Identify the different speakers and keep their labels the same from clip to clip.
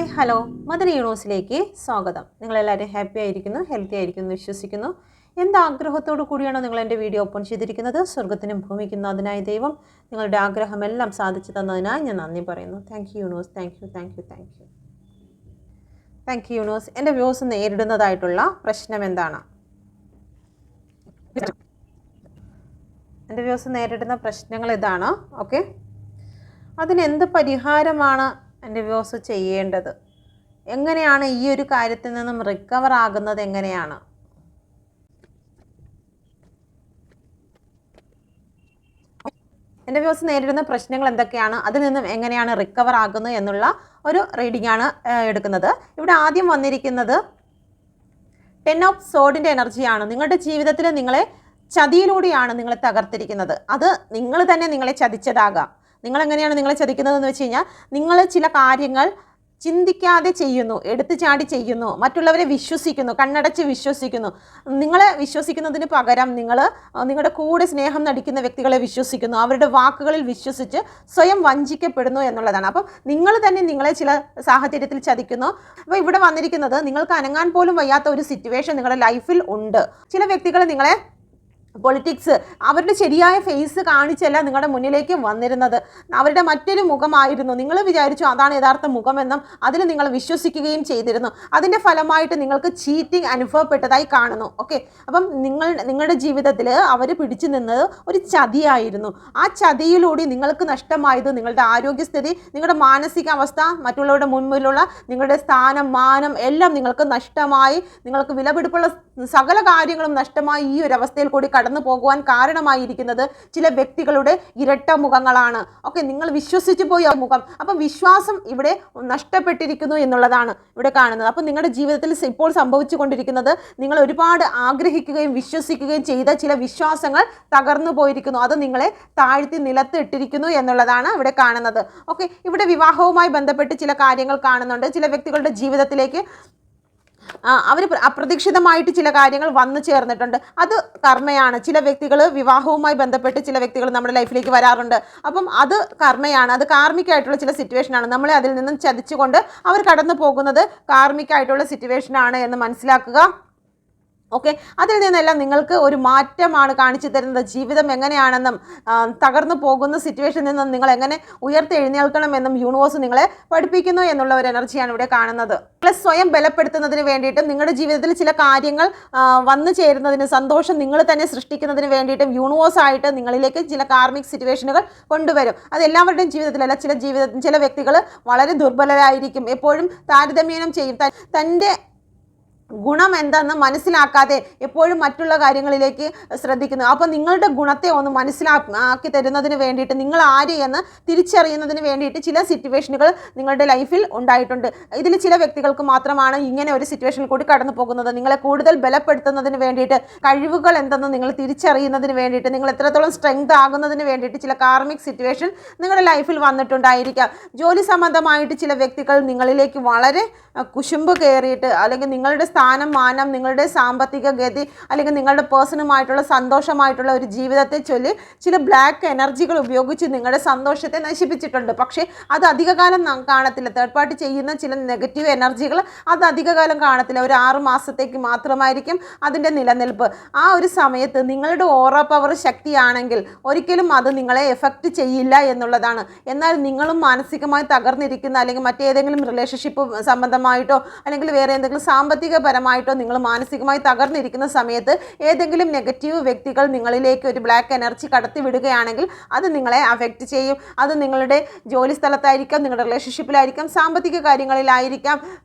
Speaker 1: Hi hello mother യൂണിവേഴ്സിലേക്ക് സ്വാഗതം. നിങ്ങളെല്ലാവരും happy ആയിരിക്കുന്നു, ഹെൽത്തി ആയിരിക്കുന്നു വിശ്വസിക്കുന്നു. എന്താഗ്രഹത്തോടു കൂടിയാണോ നിങ്ങൾ എൻ്റെ വീഡിയോ ഓപ്പൺ ചെയ്തിരിക്കുന്നത്? സ്വർഗത്തിനും ഭൂമിക്കും നാഥനായ ദൈവം നിങ്ങളുടെ ആഗ്രഹമെല്ലാം സാധിച്ചു തന്നതിനായി ഞാൻ നന്ദി പറയുന്നു. Thank you universe, thank you thank you thank you thank you universe. എൻ്റെ വ്യൂസ് നേരിടുന്നതായിട്ടുള്ള പ്രശ്നം എന്താണ്? എൻ്റെ വ്യൂസ് നേരിടുന്ന പ്രശ്നങ്ങൾ ഇതാണ്. ഓക്കെ, അതിനെന്ത് പരിഹാരമാണ് എൻ്റെ വ്യൂസ് ചെയ്യേണ്ടത്? എങ്ങനെയാണ് ഈ ഒരു കാര്യത്തിൽ നിന്നും റിക്കവർ ആകുന്നത്? എങ്ങനെയാണ്? എൻ്റെ വ്യൂസ് നേരിടുന്ന പ്രശ്നങ്ങൾ എന്തൊക്കെയാണ്, അതിൽ നിന്നും എങ്ങനെയാണ് റിക്കവർ ആകുന്നത് എന്നുള്ള ഒരു റീഡിംഗ് ആണ് എടുക്കുന്നത്. ഇവിടെ ആദ്യം വന്നിരിക്കുന്നത് 10 ഓഫ് സോഡിൻ്റെ എനർജിയാണ്. നിങ്ങളുടെ ജീവിതത്തിൽ നിങ്ങളെ ചതിയിലൂടെയാണ് നിങ്ങളെ തകർത്തിരിക്കുന്നത്. അത് നിങ്ങൾ തന്നെ നിങ്ങളെ ചതിച്ചതാകാം. നിങ്ങളെങ്ങനെയാണ് നിങ്ങളെ ചതിക്കുന്നതെന്ന് വെച്ച് കഴിഞ്ഞാൽ, നിങ്ങൾ ചില കാര്യങ്ങൾ ചിന്തിക്കാതെ ചെയ്യുന്നു, എടുത്തു ചാടി ചെയ്യുന്നു, മറ്റുള്ളവരെ വിശ്വസിക്കുന്നു, കണ്ണടച്ച് വിശ്വസിക്കുന്നു. നിങ്ങളെ വിശ്വസിക്കുന്നതിന് പകരം നിങ്ങളുടെ കൂടെ സ്നേഹം നടിക്കുന്ന വ്യക്തികളെ വിശ്വസിക്കുന്നു, അവരുടെ വാക്കുകളിൽ വിശ്വസിച്ച് സ്വയം വഞ്ചിക്കപ്പെടുന്നു എന്നുള്ളതാണ്. അപ്പം നിങ്ങൾ തന്നെ നിങ്ങളെ ചില സാഹചര്യത്തിൽ ചതിക്കുന്നു. അപ്പോൾ ഇവിടെ വന്നിരിക്കുന്നത്, നിങ്ങൾക്ക് അനങ്ങാൻ പോലും വയ്യാത്ത ഒരു സിറ്റുവേഷൻ നിങ്ങളുടെ ലൈഫിൽ ഉണ്ട്. ചില വ്യക്തികൾ നിങ്ങളെ പൊളിറ്റിക്സ് അവരുടെ ശരിയായ ഫേസ് കാണിച്ചല്ല നിങ്ങളുടെ മുന്നിലേക്ക് വന്നിരുന്നത്. അവരുടെ മറ്റൊരു മുഖമായിരുന്നു. നിങ്ങൾ വിചാരിച്ചു അതാണ് യഥാർത്ഥ മുഖമെന്നും അതിൽ നിങ്ങൾ വിശ്വസിക്കുകയും ചെയ്തിരുന്നു. അതിൻ്റെ ഫലമായിട്ട് നിങ്ങൾക്ക് ചീറ്റിംഗ് അനുഭവപ്പെട്ടതായി കാണുന്നു. ഓക്കെ, അപ്പം നിങ്ങളുടെ ജീവിതത്തിൽ അവർ പിടിച്ചു നിന്നത് ഒരു ചതിയായിരുന്നു. ആ ചതിയിലൂടെ നിങ്ങൾക്ക് നഷ്ടമായത് നിങ്ങളുടെ ആരോഗ്യസ്ഥിതി, നിങ്ങളുടെ മാനസികാവസ്ഥ, മറ്റുള്ളവരുടെ മുൻപിലുള്ള നിങ്ങളുടെ സ്ഥാനം, മാനം എല്ലാം നിങ്ങൾക്ക് നഷ്ടമായി. നിങ്ങൾക്ക് വിലപിടിപ്പുള്ള സകല കാര്യങ്ങളും നഷ്ടമായി ഈ ഒരു അവസ്ഥയിൽ കൂടി കടന്നു പോകുവാൻ കാരണമായിരിക്കുന്നത് ചില വ്യക്തികളുടെ ഇരട്ട മുഖങ്ങളാണ്. ഓക്കെ, നിങ്ങൾ വിശ്വസിച്ചു പോയി ആ മുഖം. അപ്പം വിശ്വാസം ഇവിടെ നഷ്ടപ്പെട്ടിരിക്കുന്നു എന്നുള്ളതാണ് ഇവിടെ കാണുന്നത്. അപ്പം നിങ്ങളുടെ ജീവിതത്തിൽ ഇപ്പോൾ സംഭവിച്ചു കൊണ്ടിരിക്കുന്നത്, നിങ്ങൾ ഒരുപാട് ആഗ്രഹിക്കുകയും വിശ്വസിക്കുകയും ചെയ്ത ചില വിശ്വാസങ്ങൾ തകർന്നു പോയിരിക്കുന്നു. അത് നിങ്ങളെ താഴ്ത്തി നിലത്ത് ഇട്ടിരിക്കുന്നു എന്നുള്ളതാണ് ഇവിടെ കാണുന്നത്. ഓക്കെ, ഇവിടെ വിവാഹവുമായി ബന്ധപ്പെട്ട് ചില കാര്യങ്ങൾ കാണുന്നുണ്ട്. ചില വ്യക്തികളുടെ ജീവിതത്തിലേക്ക് അവർ അപ്രതീക്ഷിതമായിട്ട് ചില കാര്യങ്ങൾ വന്നു ചേർന്നിട്ടുണ്ട്. അത് കർമ്മയാണ്. ചില വ്യക്തികൾ വിവാഹവുമായി ബന്ധപ്പെട്ട് ചില വ്യക്തികൾ നമ്മുടെ ലൈഫിലേക്ക് വരാറുണ്ട്. അപ്പം അത് കർമ്മയാണ്. അത് കാർമികമായിട്ടുള്ള ചില സിറ്റുവേഷനാണ്. നമ്മളെ അതിൽ നിന്നും ചതിച്ചുകൊണ്ട് അവർ കടന്നു പോകുന്നത് കാർമികമായിട്ടുള്ള സിറ്റുവേഷനാണ് എന്ന് മനസ്സിലാക്കുക. ഓക്കെ, അതിൽ നിന്നെല്ലാം നിങ്ങൾക്ക് ഒരു മാറ്റമാണ് കാണിച്ചു തരുന്നത്. ജീവിതം എങ്ങനെയാണെന്നും തകർന്നു പോകുന്ന സിറ്റുവേഷനിൽ നിന്നും നിങ്ങൾ എങ്ങനെ ഉയർത്തെഴുന്നേൽക്കണമെന്നും യൂണിവേഴ്സ് നിങ്ങളെ പഠിപ്പിക്കുന്നു എന്നുള്ള ഒരു എനർജിയാണ് ഇവിടെ കാണുന്നത്. നിങ്ങളെ സ്വയം ബലപ്പെടുത്തുന്നതിന് വേണ്ടിയിട്ടും നിങ്ങളുടെ ജീവിതത്തിൽ ചില കാര്യങ്ങൾ വന്നു ചേരുന്നതിന്, സന്തോഷം നിങ്ങൾ തന്നെ സൃഷ്ടിക്കുന്നതിന് വേണ്ടിയിട്ടും യൂണിവേഴ്സായിട്ട് നിങ്ങളിലേക്ക് ചില കാർമിക് സിറ്റുവേഷനുകൾ കൊണ്ടുവരും. അത് എല്ലാവരുടെയും ജീവിതത്തിലല്ല. ചില വ്യക്തികൾ വളരെ ദുർബലരായിരിക്കും. എപ്പോഴും താരതമ്യം ചെയ്യും. തൻ്റെ ഗുണം എന്താണെന്ന് മനസ്സിലാക്കാതെ എപ്പോഴും മറ്റുള്ള കാര്യങ്ങളിലേക്ക് ശ്രദ്ധിക്കുന്നു. അപ്പോൾ നിങ്ങളുടെ ഗുണത്തെ ഒന്ന് മനസ്സിലാക്കി തരുന്നതിന് വേണ്ടിയിട്ട്, നിങ്ങൾ ആര് എന്ന് തിരിച്ചറിയുന്നതിന് വേണ്ടിയിട്ട് ചില സിറ്റുവേഷനുകൾ നിങ്ങളുടെ ലൈഫിൽ ഉണ്ടായിട്ടുണ്ട്. ഇതിൽ ചില വ്യക്തികൾക്ക് മാത്രമാണ് ഇങ്ങനെ ഒരു സിറ്റുവേഷനിൽ കൂടി കടന്നു പോകുന്നത്. നിങ്ങളെ കൂടുതൽ ബലപ്പെടുത്തുന്നതിന് വേണ്ടിയിട്ട്, കഴിവുകൾ എന്തെന്ന് നിങ്ങൾ തിരിച്ചറിയുന്നതിന് വേണ്ടിയിട്ട്, നിങ്ങൾ എത്രത്തോളം സ്ട്രെങ്ത് ആകുന്നതിന് വേണ്ടിയിട്ട് ചില കാർമിക് സിറ്റുവേഷൻ നിങ്ങളുടെ ലൈഫിൽ വന്നിട്ടുണ്ടായിരിക്കാം. ജോലി സംബന്ധമായിട്ട് ചില വ്യക്തികൾ നിങ്ങളിലേക്ക് വളരെ കുശുമ്പ് കയറിയിട്ട്, അല്ലെങ്കിൽ നിങ്ങളുടെ സ്ഥാനം, മാനം, നിങ്ങളുടെ സാമ്പത്തിക ഗതി, അല്ലെങ്കിൽ നിങ്ങളുടെ പേഴ്സണുമായിട്ടുള്ള സന്തോഷമായിട്ടുള്ള ഒരു ജീവിതത്തെ ചൊല്ലി ചില ബ്ലാക്ക് എനർജികൾ ഉപയോഗിച്ച് നിങ്ങളുടെ സന്തോഷത്തെ നശിപ്പിച്ചിട്ടുണ്ട്. പക്ഷേ അത് അധികകാലം കാണത്തില്ല. തേർഡ് പാർട്ടി ചെയ്യുന്ന ചില നെഗറ്റീവ് എനർജികൾ അത് അധികകാലം കാണത്തില്ല. ഒരു 6 മാസത്തേക്ക് മാത്രമായിരിക്കും അതിൻ്റെ നിലനിൽപ്പ്. ആ ഒരു സമയത്ത് നിങ്ങളുടെ ഓറ പവർ ശക്തിയാണെങ്കിൽ ഒരിക്കലും അത് നിങ്ങളെ എഫക്റ്റ് ചെയ്യില്ല എന്നുള്ളതാണ്. എന്നാൽ നിങ്ങളും മാനസികമായി തകർന്നിരിക്കുന്ന, അല്ലെങ്കിൽ മറ്റേതെങ്കിലും റിലേഷൻഷിപ്പ് സംബന്ധമായിട്ടോ അല്ലെങ്കിൽ വേറെ എന്തെങ്കിലും സാമ്പത്തികപരമായിട്ടോ നിങ്ങൾ മാനസികമായി തകർന്നിരിക്കുന്ന സമയത്ത് ഏതെങ്കിലും നെഗറ്റീവ് വ്യക്തികൾ നിങ്ങളിലേക്ക് ഒരു ബ്ലാക്ക് എനർജി കടത്തി വിടുകയാണെങ്കിൽ അത് നിങ്ങളെ അഫക്റ്റ് ചെയ്യും. അത് നിങ്ങളുടെ ജോലി സ്ഥലത്തായിരിക്കാം, നിങ്ങളുടെ റിലേഷൻഷിപ്പിലായിരിക്കാം, സാമ്പത്തിക കാര്യങ്ങളിലായിരിക്കാം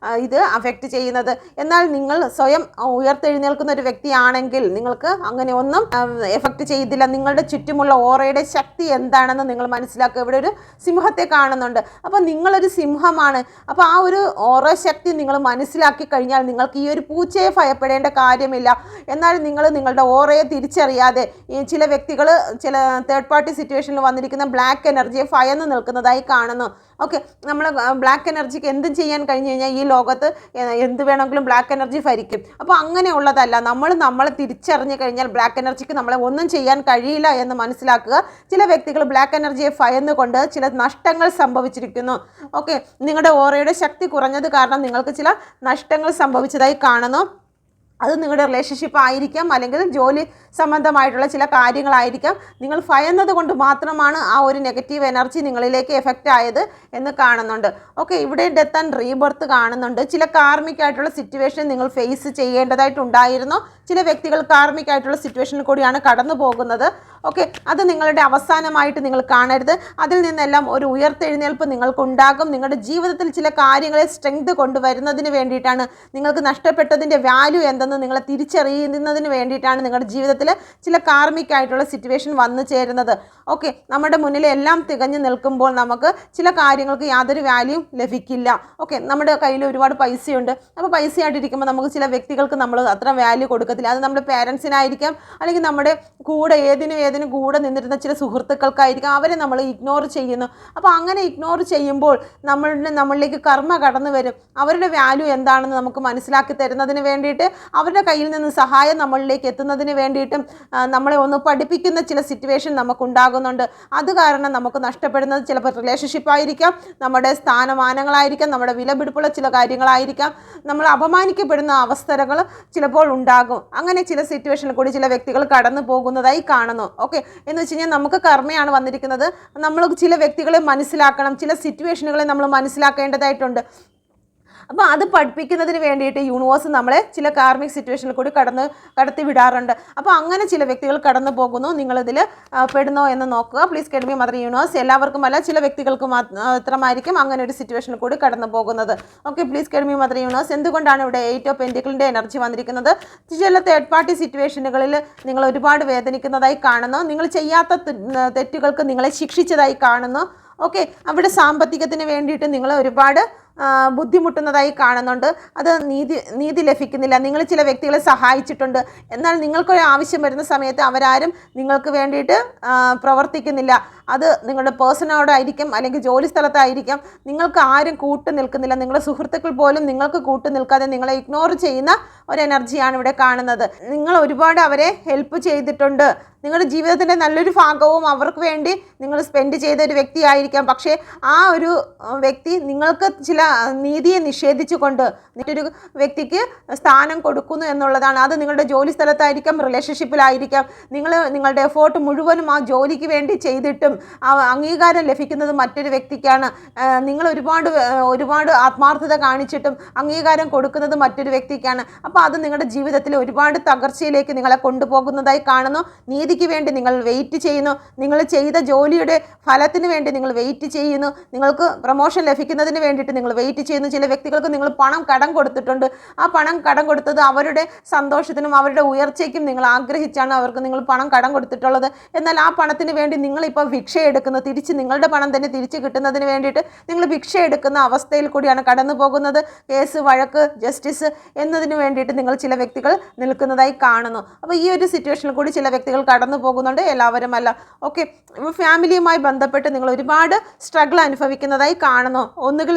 Speaker 1: ഇത് അഫക്റ്റ് ചെയ്യുന്നത്. എന്നാൽ നിങ്ങൾ സ്വയം ഉയർത്തെഴുന്നേൽക്കുന്ന ഒരു വ്യക്തിയാണെങ്കിൽ നിങ്ങൾക്ക് അങ്ങനെ ഒന്നും എഫക്റ്റ് ചെയ്തില്ല. നിങ്ങളുടെ ചുറ്റുമുള്ള ഓറയുടെ ശക്തി എന്താണെന്ന് നിങ്ങൾ മനസ്സിലാക്കുക. ഇവിടെ ഒരു സിംഹത്തെ കാണുന്നുണ്ട്. അപ്പോൾ നിങ്ങളൊരു സിംഹമാണ്. അപ്പോൾ ആ ഒരു ഓറ ശക്തി നിങ്ങൾ മനസ്സിലാക്കി കഴിഞ്ഞാൽ നിങ്ങൾക്ക് ഈ ഒരു ഒരു പൂച്ചയെ ഭയപ്പെടേണ്ട കാര്യമില്ല. എന്നാൽ നിങ്ങൾ നിങ്ങളുടെ ഓറയെ തിരിച്ചറിയാതെ ചില വ്യക്തികൾ ചില തേർഡ് പാർട്ടി സിറ്റുവേഷനിൽ വന്നിരിക്കുന്ന ബ്ലാക്ക് എനർജിയെ ഭയന്ന് നിൽക്കുന്നതായി കാണുന്നു. ഓക്കെ, നമ്മൾ ബ്ലാക്ക് എനർജിക്ക് എന്തും ചെയ്യാൻ കഴിഞ്ഞു കഴിഞ്ഞാൽ ഈ ലോകത്ത് എന്ത് വേണമെങ്കിലും ബ്ലാക്ക് എനർജി ഭരിക്കും. അപ്പോൾ അങ്ങനെയുള്ളതല്ല. നമ്മളെ തിരിച്ചറിഞ്ഞു കഴിഞ്ഞാൽ ബ്ലാക്ക് എനർജിക്ക് നമ്മളെ ഒന്നും ചെയ്യാൻ കഴിയില്ല എന്ന് മനസ്സിലാക്കുക. ചില വ്യക്തികൾ ബ്ലാക്ക് എനർജിയെ ഭയന്നുകൊണ്ട് ചില നഷ്ടങ്ങൾ സംഭവിച്ചിരിക്കുന്നു. ഓക്കെ, നിങ്ങളുടെ ഓറയുടെ ശക്തി കുറഞ്ഞത് കാരണം നിങ്ങൾക്ക് ചില നഷ്ടങ്ങൾ സംഭവിച്ചതായി കാണുന്നു. അത് നിങ്ങളുടെ റിലേഷൻഷിപ്പ് ആയിരിക്കാം, അല്ലെങ്കിൽ ജോലി സംബന്ധമായിട്ടുള്ള ചില കാര്യങ്ങളായിരിക്കാം. നിങ്ങൾ ഭയന്നത് കൊണ്ട് മാത്രമാണ് ആ ഒരു നെഗറ്റീവ് എനർജി നിങ്ങളിലേക്ക് എഫക്റ്റ് ആയത് എന്ന് കാണുന്നുണ്ട്. ഓക്കെ, ഇവിടെ ഡെത്ത് ആൻഡ് റീബർത്ത് കാണുന്നുണ്ട്. ചില കാർമിക് ആയിട്ടുള്ള സിറ്റുവേഷൻ നിങ്ങൾ ഫേസ് ചെയ്യേണ്ടതായിട്ടുണ്ടായിരുന്നു. ചില വ്യക്തികൾ കാർമിക് ആയിട്ടുള്ള സിറ്റുവേഷനിൽ കൂടിയാണ് കടന്നു പോകുന്നത്. ഓക്കെ, അത് നിങ്ങളുടെ അവസാനമായിട്ട് നിങ്ങൾ കാണരുത്. അതിൽ നിന്നെല്ലാം ഒരു ഉയർത്തെഴുന്നേൽപ്പ് നിങ്ങൾക്കുണ്ടാകും. നിങ്ങളുടെ ജീവിതത്തിൽ ചില കാര്യങ്ങളെ സ്ട്രെങ്ത് കൊണ്ടുവരുന്നതിന് വേണ്ടിയിട്ടാണ്, നിങ്ങൾക്ക് നഷ്ടപ്പെട്ടതിൻ്റെ വാല്യൂ എന്തെന്ന് നിങ്ങളെ തിരിച്ചറിയുന്നതിന് വേണ്ടിയിട്ടാണ് നിങ്ങളുടെ ജീവിതത്തിൽ ചില കാർമിക് ആയിട്ടുള്ള സിറ്റുവേഷൻ വന്നു ചേരുന്നത്. ഓക്കെ, നമ്മുടെ മുന്നിൽ എല്ലാം തികഞ്ഞു നിൽക്കുമ്പോൾ നമുക്ക് ചില കാര്യങ്ങൾക്ക് യാതൊരു വാല്യൂ ലഭിക്കില്ല. ഓക്കെ, നമ്മുടെ കയ്യിൽ ഒരുപാട് പൈസയുണ്ട്. അപ്പോൾ പൈസയായിട്ടിരിക്കുമ്പോൾ നമുക്ക് ചില വ്യക്തികൾക്ക് നമ്മൾ അത്ര വാല്യൂ കൊടുക്കത്തില്ല. അത് നമ്മുടെ പേരൻസിനായിരിക്കാം, അല്ലെങ്കിൽ നമ്മുടെ കൂടെ ഏതിനും കൂടെ നിന്നിരുന്ന ചില സുഹൃത്തുക്കൾക്കായിരിക്കാം. അവരെ നമ്മൾ ഇഗ്നോർ ചെയ്യുന്നു. അപ്പോൾ അങ്ങനെ ഇഗ്നോർ ചെയ്യുമ്പോൾ നമ്മളിലേക്ക് കർമ്മ കടന്നു വരും. അവരുടെ വാല്യൂ എന്താണെന്ന് നമുക്ക് മനസ്സിലാക്കി തരുന്നതിന് വേണ്ടിയിട്ട്, അവരുടെ കയ്യിൽ നിന്ന് സഹായം നമ്മളിലേക്ക് എത്തുന്നതിന് വേണ്ടിയിട്ടും നമ്മളെ ഒന്ന് പഠിപ്പിക്കുന്ന ചില സിറ്റുവേഷൻ നമുക്കുണ്ടാകുന്നുണ്ട്. അത് കാരണം നമുക്ക് നഷ്ടപ്പെടുന്നത് ചിലപ്പോൾ റിലേഷൻഷിപ്പ് ആയിരിക്കാം, നമ്മുടെ സ്ഥാനമാനങ്ങളായിരിക്കാം, നമ്മുടെ വിലപിടിപ്പുള്ള ചില കാര്യങ്ങളായിരിക്കാം, നമ്മൾ അപമാനിക്കപ്പെടുന്ന അവസരങ്ങൾ ചിലപ്പോൾ ഉണ്ടാകും. അങ്ങനെ ചില സിറ്റുവേഷനിൽ കൂടി ചില വ്യക്തികൾ കടന്നു പോകുന്നതായി കാണുന്നു. ഓക്കെ, എന്ന് വെച്ച് കഴിഞ്ഞാൽ നമുക്ക് കർമ്മയാണ് വന്നിരിക്കുന്നത്. നമ്മൾ ചില വ്യക്തികളെ മനസ്സിലാക്കണം, ചില സിറ്റുവേഷനുകളെ നമ്മൾ മനസ്സിലാക്കേണ്ടതായിട്ടുണ്ട്. അപ്പോൾ അത് പഠിപ്പിക്കുന്നതിന് വേണ്ടിയിട്ട് യൂണിവേഴ്സ് നമ്മളെ ചില കാർമിക് സിറ്റുവേഷനിൽ കൂടി കടത്തി വിടാറുണ്ട്. അപ്പോൾ അങ്ങനെ ചില വ്യക്തികൾ കടന്നു പോകുന്നു. നിങ്ങളിതിൽ പെടുന്നോ എന്ന് നോക്കുക. Please guide me mother universe. എല്ലാവർക്കും അല്ല, ചില വ്യക്തികൾക്ക് മാത്രമായിരിക്കും അങ്ങനെ ഒരു സിറ്റുവേഷനിൽ കൂടി കടന്നു പോകുന്നത്. Okay, please guide me mother universe. എന്തുകൊണ്ടാണ് ഇവിടെ 8 ഓഫ് പെന്റിക്കിളിൻ്റെ എനർജി വന്നിരിക്കുന്നത്? ചില തേർഡ് പാർട്ടി സിറ്റുവേഷനുകളിൽ നിങ്ങൾ ഒരുപാട് വേദനിക്കുന്നതായി കാണുന്നു. നിങ്ങൾ ചെയ്യാത്ത തെറ്റുകൾക്ക് നിങ്ങളെ ശിക്ഷിച്ചതായി കാണുന്നു. ഓക്കെ, അവിടെ സാമ്പത്തികത്തിന് വേണ്ടിയിട്ട് നിങ്ങൾ ഒരുപാട് ബുദ്ധിമുട്ടുന്നതായി കാണുന്നുണ്ട്. അത് നീതി ലഭിക്കുന്നില്ല. നിങ്ങൾ ചില വ്യക്തികളെ സഹായിച്ചിട്ടുണ്ട്, എന്നാൽ നിങ്ങൾക്കൊരു ആവശ്യം വരുന്ന സമയത്ത് അവരാരും നിങ്ങൾക്ക് വേണ്ടിയിട്ട് പ്രവർത്തിക്കുന്നില്ല. അത് നിങ്ങളുടെ പേഴ്സണോടായിരിക്കും, അല്ലെങ്കിൽ ജോലി സ്ഥലത്തായിരിക്കാം. നിങ്ങൾക്ക് ആരും കൂട്ടു നിൽക്കുന്നില്ല. നിങ്ങളുടെ സുഹൃത്തുക്കൾ പോലും നിങ്ങൾക്ക് കൂട്ടു നിൽക്കാതെ നിങ്ങളെ ഇഗ്നോർ ചെയ്യുന്ന ഒരു എനർജിയാണ് ഇവിടെ കാണുന്നത്. നിങ്ങൾ ഒരുപാട് അവരെ ഹെൽപ്പ് ചെയ്തിട്ടുണ്ട്. നിങ്ങളുടെ ജീവിതത്തിൻ്റെ നല്ലൊരു ഭാഗവും അവർക്ക് വേണ്ടി നിങ്ങൾ സ്പെൻഡ് ചെയ്ത ഒരു വ്യക്തിയായിരിക്കാം. പക്ഷേ ആ ഒരു വ്യക്തി നിങ്ങൾക്ക് ചില നീതിയെ നിഷേധിച്ചുകൊണ്ട് മറ്റൊരു വ്യക്തിക്ക് സ്ഥാനം കൊടുക്കുന്നു എന്നുള്ളതാണ്. അത് നിങ്ങളുടെ ജോലി സ്ഥലത്തായിരിക്കാം, റിലേഷൻഷിപ്പിലായിരിക്കാം. നിങ്ങളുടെ എഫേർട്ട് മുഴുവനും ആ ജോലിക്ക് വേണ്ടി ചെയ്തിട്ടും ആ അംഗീകാരം ലഭിക്കുന്നത് മറ്റൊരു വ്യക്തിക്കാണ്. നിങ്ങൾ ഒരുപാട് ആത്മാർത്ഥത കാണിച്ചിട്ടും അംഗീകാരം കൊടുക്കുന്നത് മറ്റൊരു വ്യക്തിക്കാണ്. അപ്പോൾ അത് നിങ്ങളുടെ ജീവിതത്തിൽ ഒരുപാട് തകർച്ചയിലേക്ക് നിങ്ങളെ കൊണ്ടുപോകുന്നതായി കാണുന്നു. നീതിക്ക് വേണ്ടി നിങ്ങൾ വെയിറ്റ് ചെയ്യുന്നു. നിങ്ങൾ ചെയ്ത ജോലിയുടെ ഫലത്തിന് വേണ്ടി നിങ്ങൾ വെയിറ്റ് ചെയ്യുന്നു. നിങ്ങൾക്ക് പ്രൊമോഷൻ ലഭിക്കുന്നതിന് വേണ്ടിയിട്ട് നിങ്ങൾ വെയിറ്റ് ചെയ്യുന്നു. ചില വ്യക്തികൾക്ക് നിങ്ങൾ പണം കടം കൊടുത്തിട്ടുണ്ട്. ആ പണം കടം കൊടുത്തത് അവരുടെ സന്തോഷത്തിനും അവരുടെ ഉയർച്ചയ്ക്കും നിങ്ങൾ ആഗ്രഹിച്ചാണ് അവർക്ക് നിങ്ങൾ പണം കടം കൊടുത്തിട്ടുള്ളത്. എന്നാൽ ആ പണത്തിന് വേണ്ടി നിങ്ങളിപ്പോൾ ഭിക്ഷ എടുക്കുന്നു. തിരിച്ച് നിങ്ങളുടെ പണം തന്നെ തിരിച്ച് കിട്ടുന്നതിന് വേണ്ടിയിട്ട് നിങ്ങൾ ഭിക്ഷ എടുക്കുന്ന അവസ്ഥയിൽ കൂടിയാണ് കടന്നു പോകുന്നത്. കേസ്, വഴക്ക്, ജസ്റ്റിസ് എന്നതിന് വേണ്ടിയിട്ട് നിങ്ങൾ ചില വ്യക്തികൾ നിൽക്കുന്നതായി കാണുന്നു. അപ്പോൾ ഈ ഒരു സിറ്റുവേഷനിൽ കൂടി ചില വ്യക്തികൾ കടന്നു പോകുന്നുണ്ട്, എല്ലാവരും അല്ല. ഓക്കെ, ഫാമിലിയുമായി ബന്ധപ്പെട്ട് നിങ്ങൾ ഒരുപാട് സ്ട്രഗിൾ അനുഭവിക്കുന്നതായി കാണുന്നു. ഒന്നുകിൽ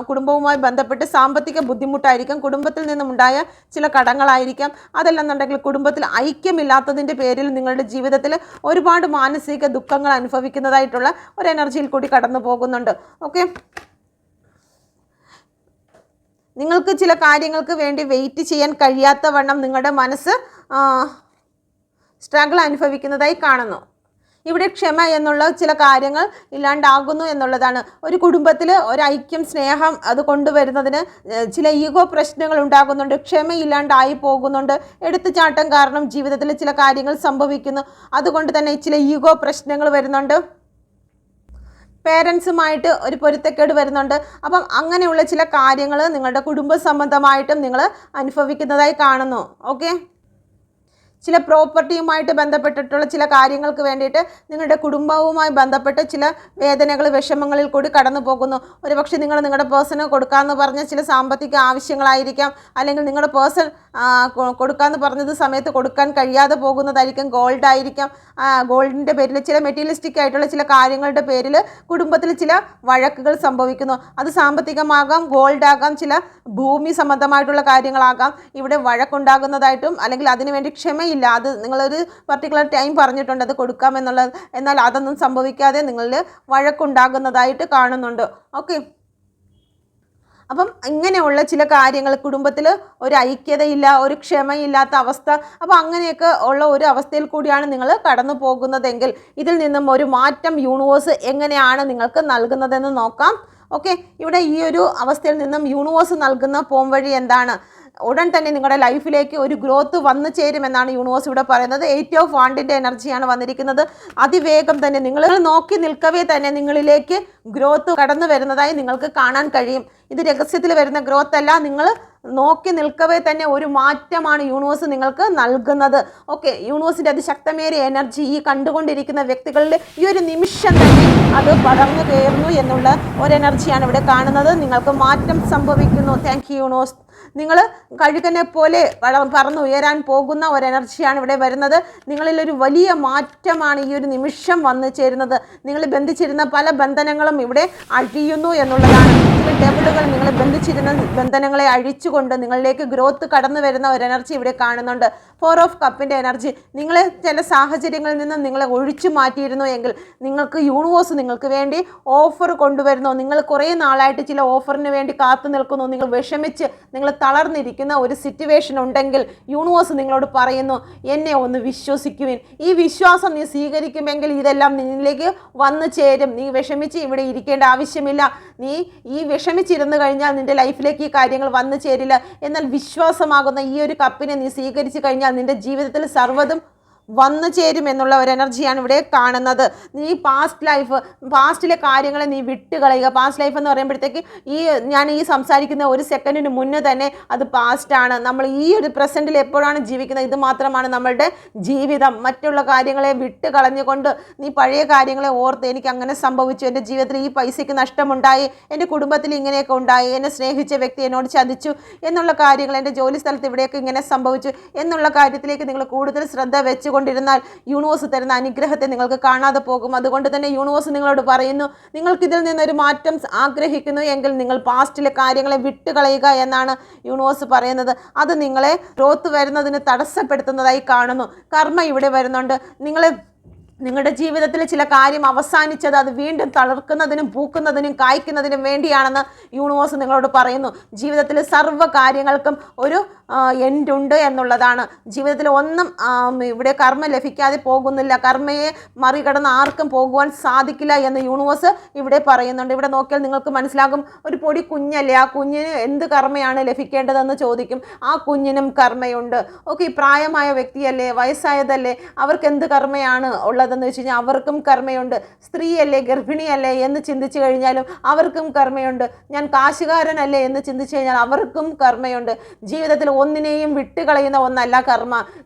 Speaker 1: കുടുംബവുമായി ബന്ധപ്പെട്ട് സാമ്പത്തിക ബുദ്ധിമുട്ടായിരിക്കും, കുടുംബത്തിൽ നിന്നുമുണ്ടായ ചില കടങ്ങളായിരിക്കാം. അതല്ലെന്നുണ്ടെങ്കിൽ കുടുംബത്തിൽ ഐക്യമില്ലാത്തതിൻ്റെ പേരിൽ നിങ്ങളുടെ ജീവിതത്തിൽ ഒരുപാട് മാനസിക ദുഃഖങ്ങൾ അനുഭവിക്കുന്നതായിട്ടുള്ള ഒരു എനർജിയിൽ കൂടി കടന്നു പോകുന്നുണ്ട്. ഓക്കെ, നിങ്ങൾക്ക് ചില കാര്യങ്ങൾക്ക് വേണ്ടി വെയിറ്റ് ചെയ്യാൻ കഴിയാത്ത വണ്ണം നിങ്ങളുടെ മനസ്സ് സ്ട്രഗിൾ അനുഭവിക്കുന്നതായി കാണുന്നു. ഇവിടെ ക്ഷമ എന്നുള്ള ചില കാര്യങ്ങൾ ഇല്ലാണ്ടാകുന്നു എന്നുള്ളതാണ്. ഒരു കുടുംബത്തിൽ ഒരു ഐക്യം, സ്നേഹം അത് കൊണ്ടുവരുന്നതിന് ചില ഈഗോ പ്രശ്നങ്ങൾ ഉണ്ടാകുന്നുണ്ട്. ക്ഷമയില്ലാണ്ടായി പോകുന്നുണ്ട്. എടുത്തുചാട്ടം കാരണം ജീവിതത്തിൽ ചില കാര്യങ്ങൾ സംഭവിക്കുന്നു. അതുകൊണ്ട് തന്നെ ചില ഈഗോ പ്രശ്നങ്ങൾ വരുന്നുണ്ട്. പേരൻസുമായിട്ട് ഒരു പൊരുത്തക്കേട് വരുന്നുണ്ട്. അപ്പം അങ്ങനെയുള്ള ചില കാര്യങ്ങൾ നിങ്ങളുടെ കുടുംബ സംബന്ധമായിട്ടും നിങ്ങൾ അനുഭവിക്കുന്നതായി കാണുന്നു. ഓക്കെ, ചില പ്രോപ്പർട്ടിയുമായിട്ട് ബന്ധപ്പെട്ടിട്ടുള്ള ചില കാര്യങ്ങൾക്ക് വേണ്ടിയിട്ട് നിങ്ങളുടെ കുടുംബവുമായി ബന്ധപ്പെട്ട് ചില വേദനകൾ വിഷമങ്ങളിൽ കൂടി കടന്നു പോകുന്നു. ഒരുപക്ഷെ നിങ്ങൾ നിങ്ങളുടെ പേഴ്സണ് കൊടുക്കാമെന്ന് പറഞ്ഞ ചില സാമ്പത്തിക ആവശ്യങ്ങളായിരിക്കാം, അല്ലെങ്കിൽ നിങ്ങളുടെ പേഴ്സൺ കൊടുക്കാമെന്ന് പറഞ്ഞത് സമയത്ത് കൊടുക്കാൻ കഴിയാതെ പോകുന്നതായിരിക്കും. ഗോൾഡ് ആയിരിക്കാം. ഗോൾഡിൻ്റെ പേരിൽ ചില മെറ്റീരിയലിസ്റ്റിക് ആയിട്ടുള്ള ചില കാര്യങ്ങളുടെ പേരിൽ കുടുംബത്തിൽ ചില വഴക്കുകൾ സംഭവിക്കുന്നു. അത് സാമ്പത്തികമാകാം, ഗോൾഡ് ആകാം, ചില ഭൂമി സംബന്ധമായിട്ടുള്ള കാര്യങ്ങളാകാം. ഇവിടെ വഴക്കുണ്ടാകുന്നതായിട്ടും അല്ലെങ്കിൽ അതിനുവേണ്ടി ക്ഷമയില്ല. അത് നിങ്ങളൊരു പർട്ടിക്കുലർ ടൈം പറഞ്ഞിട്ടുണ്ട് അത് കൊടുക്കാമെന്നുള്ളത്, എന്നാൽ അതൊന്നും സംഭവിക്കാതെ നിങ്ങളിൽ വഴക്കുണ്ടാകുന്നതായിട്ട് കാണുന്നുണ്ട്. ഓക്കെ, അപ്പം ഇങ്ങനെയുള്ള ചില കാര്യങ്ങൾ, കുടുംബത്തിൽ ഒരു ഐക്യതയില്ല, ഒരു ക്ഷമയില്ലാത്ത അവസ്ഥ, അപ്പോൾ അങ്ങനെയൊക്കെ ഉള്ള ഒരു അവസ്ഥയിൽ കൂടിയാണ് നിങ്ങൾ കടന്നു പോകുന്നതെങ്കിൽ ഇതിൽ നിന്നും ഒരു മാറ്റം യൂണിവേഴ്സ് എങ്ങനെയാണ് നിങ്ങൾക്ക് നൽകുന്നതെന്ന് നോക്കാം. ഓക്കെ, ഇവിടെ ഈ ഒരു അവസ്ഥയിൽ നിന്നും യൂണിവേഴ്സ് നൽകുന്ന പോംവഴി എന്താണ്? ഉടൻ തന്നെ നിങ്ങളുടെ ലൈഫിലേക്ക് ഒരു ഗ്രോത്ത് വന്നു ചേരുമെന്നാണ് യൂണിവേഴ്സ് ഇവിടെ പറയുന്നത്. 8 ഓഫ് വാണ്ടിൻ്റെ എനർജിയാണ് വന്നിരിക്കുന്നത്. അതിവേഗം തന്നെ നിങ്ങൾ നോക്കി നിൽക്കവേ തന്നെ നിങ്ങളിലേക്ക് ഗ്രോത്ത് കടന്നു വരുന്നതായി നിങ്ങൾക്ക് കാണാൻ കഴിയും. ഇത് രഹസ്യത്തിൽ വരുന്ന ഗ്രോത്ത് അല്ല, നിങ്ങൾ നോക്കി നിൽക്കവേ തന്നെ ഒരു മാറ്റമാണ് യൂണിവേഴ്സ് നിങ്ങൾക്ക് നൽകുന്നത്. ഓക്കെ, യൂണിവേഴ്സിൻ്റെ അതിശക്തമേറിയ എനർജി ഈ കണ്ടുകൊണ്ടിരിക്കുന്ന വ്യക്തികളിൽ ഈ ഒരു നിമിഷം തന്നെ അത് പടർന്നു കയറുന്നു എന്നുള്ള ഒരു എനർജിയാണ് ഇവിടെ കാണുന്നത്. നിങ്ങൾക്ക് മാറ്റം സംഭവിക്കുന്നു. Thank you universe. നിങ്ങൾ കഴുകനെ പോലെ പറന്നുയരാൻ പോകുന്ന ഒരു എനർജിയാണ് ഇവിടെ വരുന്നത്. നിങ്ങളിൽ ഒരു വലിയ മാറ്റമാണ് ഈ ഒരു നിമിഷം വന്നു ചേരുന്നത്. നിങ്ങൾ ബന്ധിച്ചിരുന്ന പല ബന്ധനങ്ങളും ഇവിടെ അഴിയുന്നു എന്നുള്ളതാണ്. ചില ഡെബിളുകൾ നിങ്ങൾ ബന്ധിച്ചിരുന്ന ബന്ധനങ്ങളെ അഴിച്ചുകൊണ്ട് നിങ്ങളിലേക്ക് ഗ്രോത്ത് കടന്നു വരുന്ന ഒരു എനർജി ഇവിടെ കാണുന്നുണ്ട്. 4 ഓഫ് കപ്പിൻ്റെ എനർജി. നിങ്ങളെ ചില സാഹചര്യങ്ങളിൽ നിന്നും നിങ്ങളെ ഒഴിച്ചു മാറ്റിയിരുന്നു എങ്കിൽ നിങ്ങൾക്ക് യൂണിവേഴ്സ് നിങ്ങൾക്ക് വേണ്ടി ഓഫർ കൊണ്ടുവരുന്നു. നിങ്ങൾ കുറേ നാളായിട്ട് ചില ഓഫറിന് വേണ്ടി കാത്തു നിൽക്കുന്നു. നിങ്ങൾ വിഷമിച്ച് നിങ്ങൾ തളർന്നിരിക്കുന്ന ഒരു സിറ്റുവേഷൻ ഉണ്ടെങ്കിൽ യൂണിവേഴ്സ് നിങ്ങളോട് പറയുന്നു, എന്നെ ഒന്ന് വിശ്വസിക്കുവിൻ. ഈ വിശ്വാസം നീ സ്വീകരിക്കുമെങ്കിൽ ഇതെല്ലാം നിന്നിലേക്ക് വന്നു ചേരും. നീ വിഷമിച്ച് ഇവിടെ ഇരിക്കേണ്ട ആവശ്യമില്ല. നീ ഈ വിഷമിച്ചിരുന്നു കഴിഞ്ഞാൽ നിൻ്റെ ലൈഫിലേക്ക് ഈ കാര്യങ്ങൾ വന്നു ചേരില്ല. എന്നാൽ വിശ്വാസമാകുന്ന ഈ ഒരു കപ്പിനെ നീ സ്വീകരിച്ചു കഴിഞ്ഞാൽ നിൻ്റെ ജീവിതത്തിൽ സർവ്വതും വന്നു ചേരും എന്നുള്ള ഒരു എനർജിയാണ് ഇവിടെ കാണുന്നത്. നീ പാസ്റ്റിലെ കാര്യങ്ങളെ നീ വിട്ടുകളയുക. പാസ്റ്റ് ലൈഫ് എന്ന് പറയുമ്പോഴത്തേക്ക് ഞാൻ സംസാരിക്കുന്ന ഒരു സെക്കൻഡിന് മുന്നേ തന്നെ അത് പാസ്റ്റാണ്. നമ്മൾ ഈ ഒരു പ്രസൻറ്റിൽ എപ്പോഴാണ് ജീവിക്കുന്നത്, ഇത് മാത്രമാണ് നമ്മളുടെ ജീവിതം. മറ്റുള്ള കാര്യങ്ങളെ വിട്ട് കളഞ്ഞുകൊണ്ട് നീ പഴയ കാര്യങ്ങളെ ഓർത്ത്, എനിക്ക് അങ്ങനെ സംഭവിച്ചു, എൻ്റെ ജീവിതത്തിൽ ഈ പൈസയ്ക്ക് നഷ്ടമുണ്ടായി, എൻ്റെ കുടുംബത്തിൽ ഇങ്ങനെയൊക്കെ ഉണ്ടായി, എന്നെ സ്നേഹിച്ച വ്യക്തി എന്നോട് ചതിച്ചു എന്നുള്ള കാര്യങ്ങൾ, എൻ്റെ ജോലി സ്ഥലത്ത് ഇവിടെയൊക്കെ ഇങ്ങനെ സംഭവിച്ചു എന്നുള്ള കാര്യത്തിലേക്ക് നിങ്ങൾ കൂടുതൽ ശ്രദ്ധ വെച്ചുകൊണ്ടിരുന്നാൽ യൂണിവേഴ്സ് തരുന്ന അനുഗ്രഹത്തെ നിങ്ങൾക്ക് കാണാതെ പോകും. അതുകൊണ്ട് തന്നെ യൂണിവേഴ്സ് നിങ്ങളോട് പറയുന്നു, നിങ്ങൾക്കിതിൽ നിന്നൊരു മാറ്റം ആഗ്രഹിക്കുന്നു എങ്കിൽ നിങ്ങൾ പാസ്റ്റിലെ കാര്യങ്ങളെ വിട്ടുകളയുക എന്നാണ് യൂണിവേഴ്സ് പറയുന്നത്. അത് നിങ്ങളെ ഗ്രോത്ത് വരുന്നതിന് തടസ്സപ്പെടുത്തുന്നതായി കാണുന്നു. കർമ്മ ഇവിടെ വരുന്നുണ്ട്. നിങ്ങളുടെ ജീവിതത്തിൽ ചില കാര്യം അവസാനിച്ചത് അത് വീണ്ടും തളർക്കുന്നതിനും പൂക്കുന്നതിനും കായ്ക്കുന്നതിനും വേണ്ടിയാണെന്ന് യൂണിവേഴ്സ് നിങ്ങളോട് പറയുന്നു. ജീവിതത്തിൽ സർവ്വ കാര്യങ്ങൾക്കും ഒരു എൻഡുണ്ട് എന്നുള്ളതാണ്. ജീവിതത്തിൽ ഒന്നും ഇവിടെ കർമ്മ ലഭിക്കാതെ പോകുന്നില്ല. കർമ്മയെ മറികടന്ന് ആർക്കും പോകുവാൻ സാധിക്കില്ല എന്ന് യൂണിവേഴ്സ് ഇവിടെ പറയുന്നുണ്ട്. ഇവിടെ നോക്കിയാൽ നിങ്ങൾക്ക് മനസ്സിലാകും, ഒരു പൊടി കുഞ്ഞല്ലേ, ആ കുഞ്ഞിന് എന്ത് കർമ്മയാണ് ലഭിക്കേണ്ടതെന്ന് ചോദിക്കും. ആ കുഞ്ഞിനും കർമ്മയുണ്ട്. ഓക്കെ, പ്രായമായ വ്യക്തിയല്ലേ, വയസ്സായതല്ലേ, അവർക്ക് എന്ത് കർമ്മയാണ് ഉള്ളതെന്ന് വെച്ച് കഴിഞ്ഞാൽ അവർക്കും കർമ്മയുണ്ട്. സ്ത്രീയല്ലേ, ഗർഭിണിയല്ലേ എന്ന് ചിന്തിച്ചു കഴിഞ്ഞാലും അവർക്കും കർമ്മയുണ്ട്. ഞാൻ കാശുകാരനല്ലേ എന്ന് ചിന്തിച്ചു കഴിഞ്ഞാൽ അവർക്കും കർമ്മയുണ്ട്. ജീവിതത്തിൽ ഒന്നിനെയും വിട്ടുകളയുന്ന ഒന്നല്ല കർമ്മ.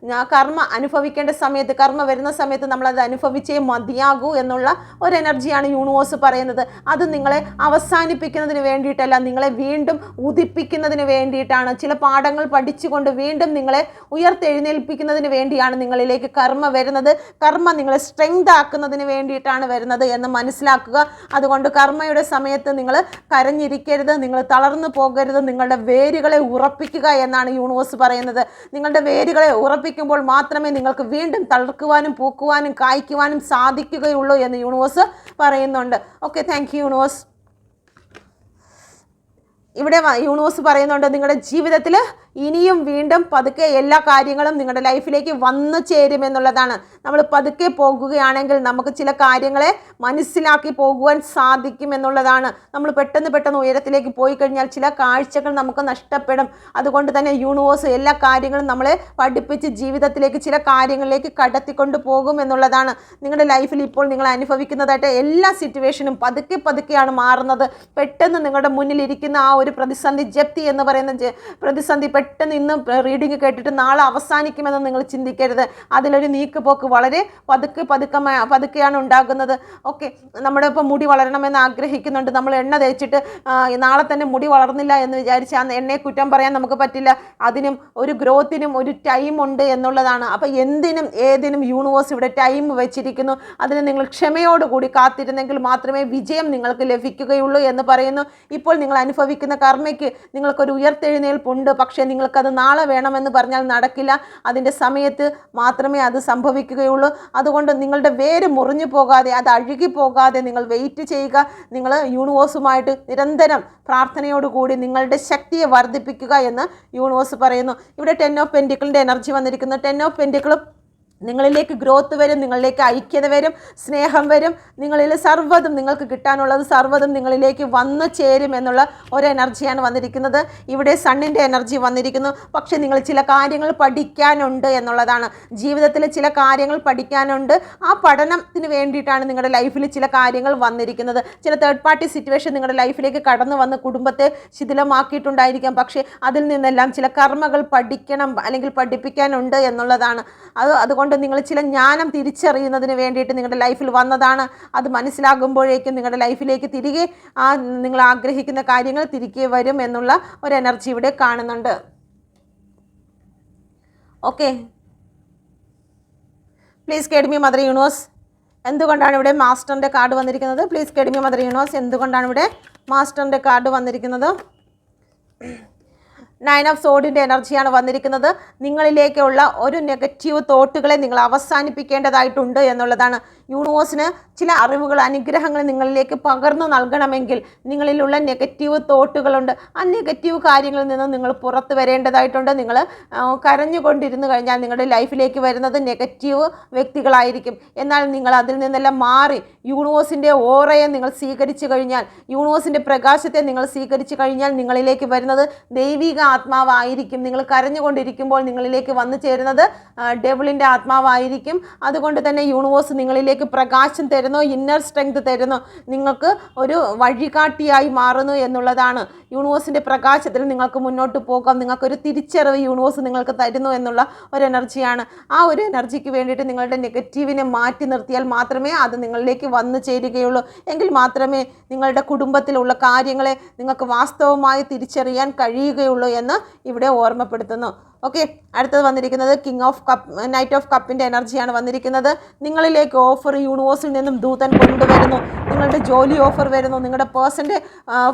Speaker 1: കർമ്മ അനുഭവിക്കേണ്ട സമയത്ത്, കർമ്മ വരുന്ന സമയത്ത് നമ്മളത് അനുഭവിച്ചേ മതിയാകൂ എന്നുള്ള ഒരു എനർജിയാണ് യൂണിവേഴ്സ് പറയുന്നത്. അത് നിങ്ങളെ അവസാനിപ്പിക്കുന്നതിന് വേണ്ടിയിട്ടല്ല, നിങ്ങളെ വീണ്ടും ഉദിപ്പിക്കുന്നതിന് വേണ്ടിയിട്ടാണ്. ചില പാഠങ്ങൾ പഠിച്ചുകൊണ്ട് വീണ്ടും നിങ്ങളെ ഉയർത്തെഴുന്നേൽപ്പിക്കുന്നതിന് വേണ്ടിയാണ് നിങ്ങളിലേക്ക് കർമ്മ വരുന്നത്. കർമ്മ നിങ്ങളെ സ്ട്രെങ്ത് ആക്കുന്നതിന് വേണ്ടിയിട്ടാണ് വരുന്നത് എന്ന് മനസ്സിലാക്കുക. അതുകൊണ്ട് കർമ്മയുടെ സമയത്ത് നിങ്ങൾ കരഞ്ഞിരിക്കരുത്, നിങ്ങൾ തളർന്നു പോകരുത്, നിങ്ങളുടെ വേരുകളെ ഉറപ്പിക്കുക എന്നാണ് യൂണിവേഴ്സ് പറയുന്നത്. നിങ്ങളുടെ വേരുകളെ ഉറപ്പിക്കുമ്പോൾ മാത്രമേ നിങ്ങൾക്ക് വീണ്ടും തളർക്കുവാനും പൂക്കുവാനും കായ്ക്കുവാനും സാധിക്കുകയുള്ളൂ എന്ന് യൂണിവേഴ്സ് പറയുന്നുണ്ട്. Okay, thank you universe. ഇവിടെ യൂണിവേഴ്സ് പറയുന്നുണ്ട്, നിങ്ങളുടെ ജീവിതത്തിൽ ഇനിയും വീണ്ടും പതുക്കെ എല്ലാ കാര്യങ്ങളും നിങ്ങളുടെ ലൈഫിലേക്ക് വന്നു ചേരുമെന്നുള്ളതാണ്. നമ്മൾ പതുക്കെ പോകുകയാണെങ്കിൽ നമുക്ക് ചില കാര്യങ്ങളെ മനസ്സിലാക്കി പോകുവാൻ സാധിക്കുമെന്നുള്ളതാണ്. നമ്മൾ പെട്ടെന്ന് ഉയരത്തിലേക്ക് പോയി കഴിഞ്ഞാൽ ചില കാഴ്ചകൾ നമുക്ക് നഷ്ടപ്പെടും. അതുകൊണ്ട് തന്നെ യൂണിവേഴ്സ് എല്ലാ കാര്യങ്ങളും നമ്മളെ പഠിപ്പിച്ച് ജീവിതത്തിലേക്ക് ചില കാര്യങ്ങളിലേക്ക് കടത്തിക്കൊണ്ട് പോകും എന്നുള്ളതാണ്. നിങ്ങളുടെ ലൈഫിൽ ഇപ്പോൾ നിങ്ങൾ അനുഭവിക്കുന്നതായിട്ട് എല്ലാ സിറ്റുവേഷനും പതുക്കെയാണ് മാറുന്നത്. പെട്ടെന്ന് നിങ്ങളുടെ മുന്നിലിരിക്കുന്ന ആ ഒരു പ്രതിസന്ധി, ജപ്തി എന്ന് പറയുന്ന പ്രതിസന്ധി പെട്ടെന്ന് ഇന്ന് റീഡിങ് കേട്ടിട്ട് നാളെ അവസാനിക്കുമെന്ന് നിങ്ങൾ ചിന്തിക്കരുത്. അതിലൊരു നീക്കുപോക്ക് വളരെ പതുക്കെയാണ് ഉണ്ടാകുന്നത്. ഓക്കെ, നമ്മുടെ ഇപ്പോൾ മുടി വളരണമെന്ന് ആഗ്രഹിക്കുന്നുണ്ട്, നമ്മൾ എണ്ണ തേച്ചിട്ട് നാളെ തന്നെ മുടി വളർന്നില്ല എന്ന് വിചാരിച്ച് ആ എണ്ണയെ കുറ്റം പറയാൻ നമുക്ക് പറ്റില്ല. അതിനും ഒരു ഗ്രോത്തിനും ഒരു ടൈം ഉണ്ട് എന്നുള്ളതാണ്. അപ്പോൾ എന്തിനും ഏതിനും യൂണിവേഴ്സ് ഇവിടെ ടൈം വെച്ചിരിക്കുന്നു. അതിന് നിങ്ങൾ ക്ഷമയോടുകൂടി കാത്തിരുന്നെങ്കിൽ മാത്രമേ വിജയം നിങ്ങൾക്ക് ലഭിക്കുകയുള്ളൂ എന്ന് പറയുന്നു. ഇപ്പോൾ നിങ്ങൾ അനുഭവിക്കുന്ന കർമ്മയ്ക്ക് നിങ്ങൾക്കൊരു ഉയർത്തെഴുന്നേൽപ്പുണ്ട്. പക്ഷേ നിങ്ങൾക്കത് നാളെ വേണമെന്ന് പറഞ്ഞാൽ നടക്കില്ല. അതിൻ്റെ സമയത്ത് മാത്രമേ അത് സംഭവിക്കുകയുള്ളൂ. അതുകൊണ്ട് നിങ്ങളുടെ വേര് മുറിഞ്ഞു പോകാതെ, അത് അഴുകി പോകാതെ നിങ്ങൾ വെയിറ്റ് ചെയ്യുക. നിങ്ങൾ യൂണിവേഴ്സുമായിട്ട് നിരന്തരം പ്രാർത്ഥനയോടുകൂടി നിങ്ങളുടെ ശക്തിയെ വർദ്ധിപ്പിക്കുക എന്ന് യൂണിവേഴ്സ് പറയുന്നു. ഇവിടെ 10 ഓഫ് പെൻറ്റിക്കിളിൻ്റെ എനർജി വന്നിരിക്കുന്നു. 10 ഓഫ് പെൻറ്റിക്കിളും നിങ്ങളിലേക്ക് ഗ്രോത്ത് വരും, നിങ്ങളിലേക്ക് ഐക്യത വരും, സ്നേഹം വരും. നിങ്ങളിൽ സർവ്വതും നിങ്ങൾക്ക് കിട്ടാനുള്ളത് സർവ്വതും നിങ്ങളിലേക്ക് വന്നു ചേരും എന്നുള്ള ഒരു എനർജിയാണ് വന്നിരിക്കുന്നത്. ഇവിടെ സണ്ണിൻ്റെ എനർജി വന്നിരിക്കുന്നു. പക്ഷേ നിങ്ങൾ ചില കാര്യങ്ങൾ പഠിക്കാനുണ്ട് എന്നുള്ളതാണ്. ജീവിതത്തിൽ ചില കാര്യങ്ങൾ പഠിക്കാനുണ്ട്. ആ പഠനത്തിന് വേണ്ടിയിട്ടാണ് നിങ്ങളുടെ ലൈഫിൽ ചില കാര്യങ്ങൾ വന്നിരിക്കുന്നത്. ചില തേർഡ് പാർട്ടി സിറ്റുവേഷൻ നിങ്ങളുടെ ലൈഫിലേക്ക് കടന്നു വന്ന് കുടുംബത്തെ ശിഥിലമാക്കിയിട്ടുണ്ടായിരിക്കാം. പക്ഷേ അതിൽ നിന്നെല്ലാം ചില കർമ്മകൾ പഠിക്കണം അല്ലെങ്കിൽ പഠിപ്പിക്കാനുണ്ട് എന്നുള്ളതാണ്. അതുകൊണ്ട് നിങ്ങൾ ചില ജ്ഞാനം തിരിച്ചറിയുന്നതിന് വേണ്ടിയിട്ട് നിങ്ങളുടെ ലൈഫിൽ വന്നതാണ്. അത് മനസ്സിലാകുമ്പോഴേക്കും നിങ്ങളുടെ ലൈഫിലേക്ക് തിരികെ നിങ്ങൾ ആഗ്രഹിക്കുന്ന കാര്യങ്ങൾ തിരികെ വരും എന്നുള്ള ഒരു എനർജി ഇവിടെ കാണുന്നുണ്ട്. Okay, please guide me mother universe. എന്തുകൊണ്ടാണ് ഇവിടെ മാസ്റ്ററിൻ്റെ കാർഡ് വന്നിരിക്കുന്നത്? Please guide me mother universe. എന്തുകൊണ്ടാണ് ഇവിടെ മാസ്റ്ററിൻ്റെ കാർഡ് വന്നിരിക്കുന്നത്? 9 ഓഫ് സോഡിൻ്റെ എനർജിയാണ് വന്നിരിക്കുന്നത്. നിങ്ങളിലേക്കുള്ള ഒരു നെഗറ്റീവ് തോട്ടുകളെ നിങ്ങൾ അവസാനിപ്പിക്കേണ്ടതായിട്ടുണ്ട് എന്നുള്ളതാണ്. യൂണിവേഴ്സിന് ചില അറിവുകൾ, അനുഗ്രഹങ്ങൾ നിങ്ങളിലേക്ക് പകർന്നു നൽകണമെങ്കിൽ നിങ്ങളിലുള്ള നെഗറ്റീവ് തോട്ടുകളുണ്ട്. ആ നെഗറ്റീവ് കാര്യങ്ങളിൽ നിന്ന് നിങ്ങൾ പുറത്ത് വരേണ്ടതായിട്ടുണ്ട്. നിങ്ങൾ കരഞ്ഞുകൊണ്ടിരുന്നു കഴിഞ്ഞാൽ നിങ്ങളുടെ ലൈഫിലേക്ക് വരുന്നത് നെഗറ്റീവ് വ്യക്തികളായിരിക്കും. എന്നാൽ നിങ്ങൾ അതിൽ നിന്നെല്ലാം മാറി യൂണിവേഴ്സിൻ്റെ ഓറയെ നിങ്ങൾ സ്വീകരിച്ചു കഴിഞ്ഞാൽ, യൂണിവേഴ്സിൻ്റെ പ്രകാശത്തെ നിങ്ങൾ സ്വീകരിച്ചു കഴിഞ്ഞാൽ നിങ്ങളിലേക്ക് വരുന്നത് ദൈവിക ആത്മാവായിരിക്കും. നിങ്ങൾ കരഞ്ഞുകൊണ്ടിരിക്കുമ്പോൾ നിങ്ങളിലേക്ക് വന്നു ചേരുന്നത് ഡെവിളിൻ്റെ ആത്മാവായിരിക്കും. അതുകൊണ്ട് തന്നെ യൂണിവേഴ്സ് നിങ്ങളിലേക്ക് പ്രകാശം തരുന്നു, ഇന്നർ സ്ട്രെങ്ത് തരുന്നു, നിങ്ങൾക്ക് ഒരു വഴികാട്ടിയായി മാറുന്നു എന്നുള്ളതാണ്. യൂണിവേഴ്സിൻ്റെ പ്രകാശത്തിൽ നിങ്ങൾക്ക് മുന്നോട്ട് പോകാം. നിങ്ങൾക്കൊരു തിരിച്ചറിവ് യൂണിവേഴ്സ് നിങ്ങൾക്ക് തരുന്നു എന്നുള്ള ഒരു എനർജിയാണ്. ആ ഒരു എനർജിക്ക് വേണ്ടിയിട്ട് നിങ്ങളുടെ നെഗറ്റീവിനെ മാറ്റി നിർത്തിയാൽ മാത്രമേ അത് നിങ്ങളിലേക്ക് വന്നു ചേരുകയുള്ളൂ. എങ്കിൽ മാത്രമേ നിങ്ങളുടെ കുടുംബത്തിലുള്ള കാര്യങ്ങളെ നിങ്ങൾക്ക് വാസ്തവമായി തിരിച്ചറിയാൻ കഴിയുകയുള്ളൂ എന്ന് ഇവിടെ ഓർമ്മപ്പെടുത്തുന്നു. ഓക്കെ, അടുത്തത് വന്നിരിക്കുന്നത് നൈറ്റ് ഓഫ് കപ്പിൻ്റെ എനർജിയാണ് വന്നിരിക്കുന്നത്. നിങ്ങളിലേക്ക് ഓഫർ യൂണിവേഴ്സിൽ നിന്നും ദൂതൻ കൊണ്ടുവരുന്നു. നിങ്ങളുടെ ജോലി ഓഫർ വരുന്നു, നിങ്ങളുടെ പേഴ്സൻ്റെ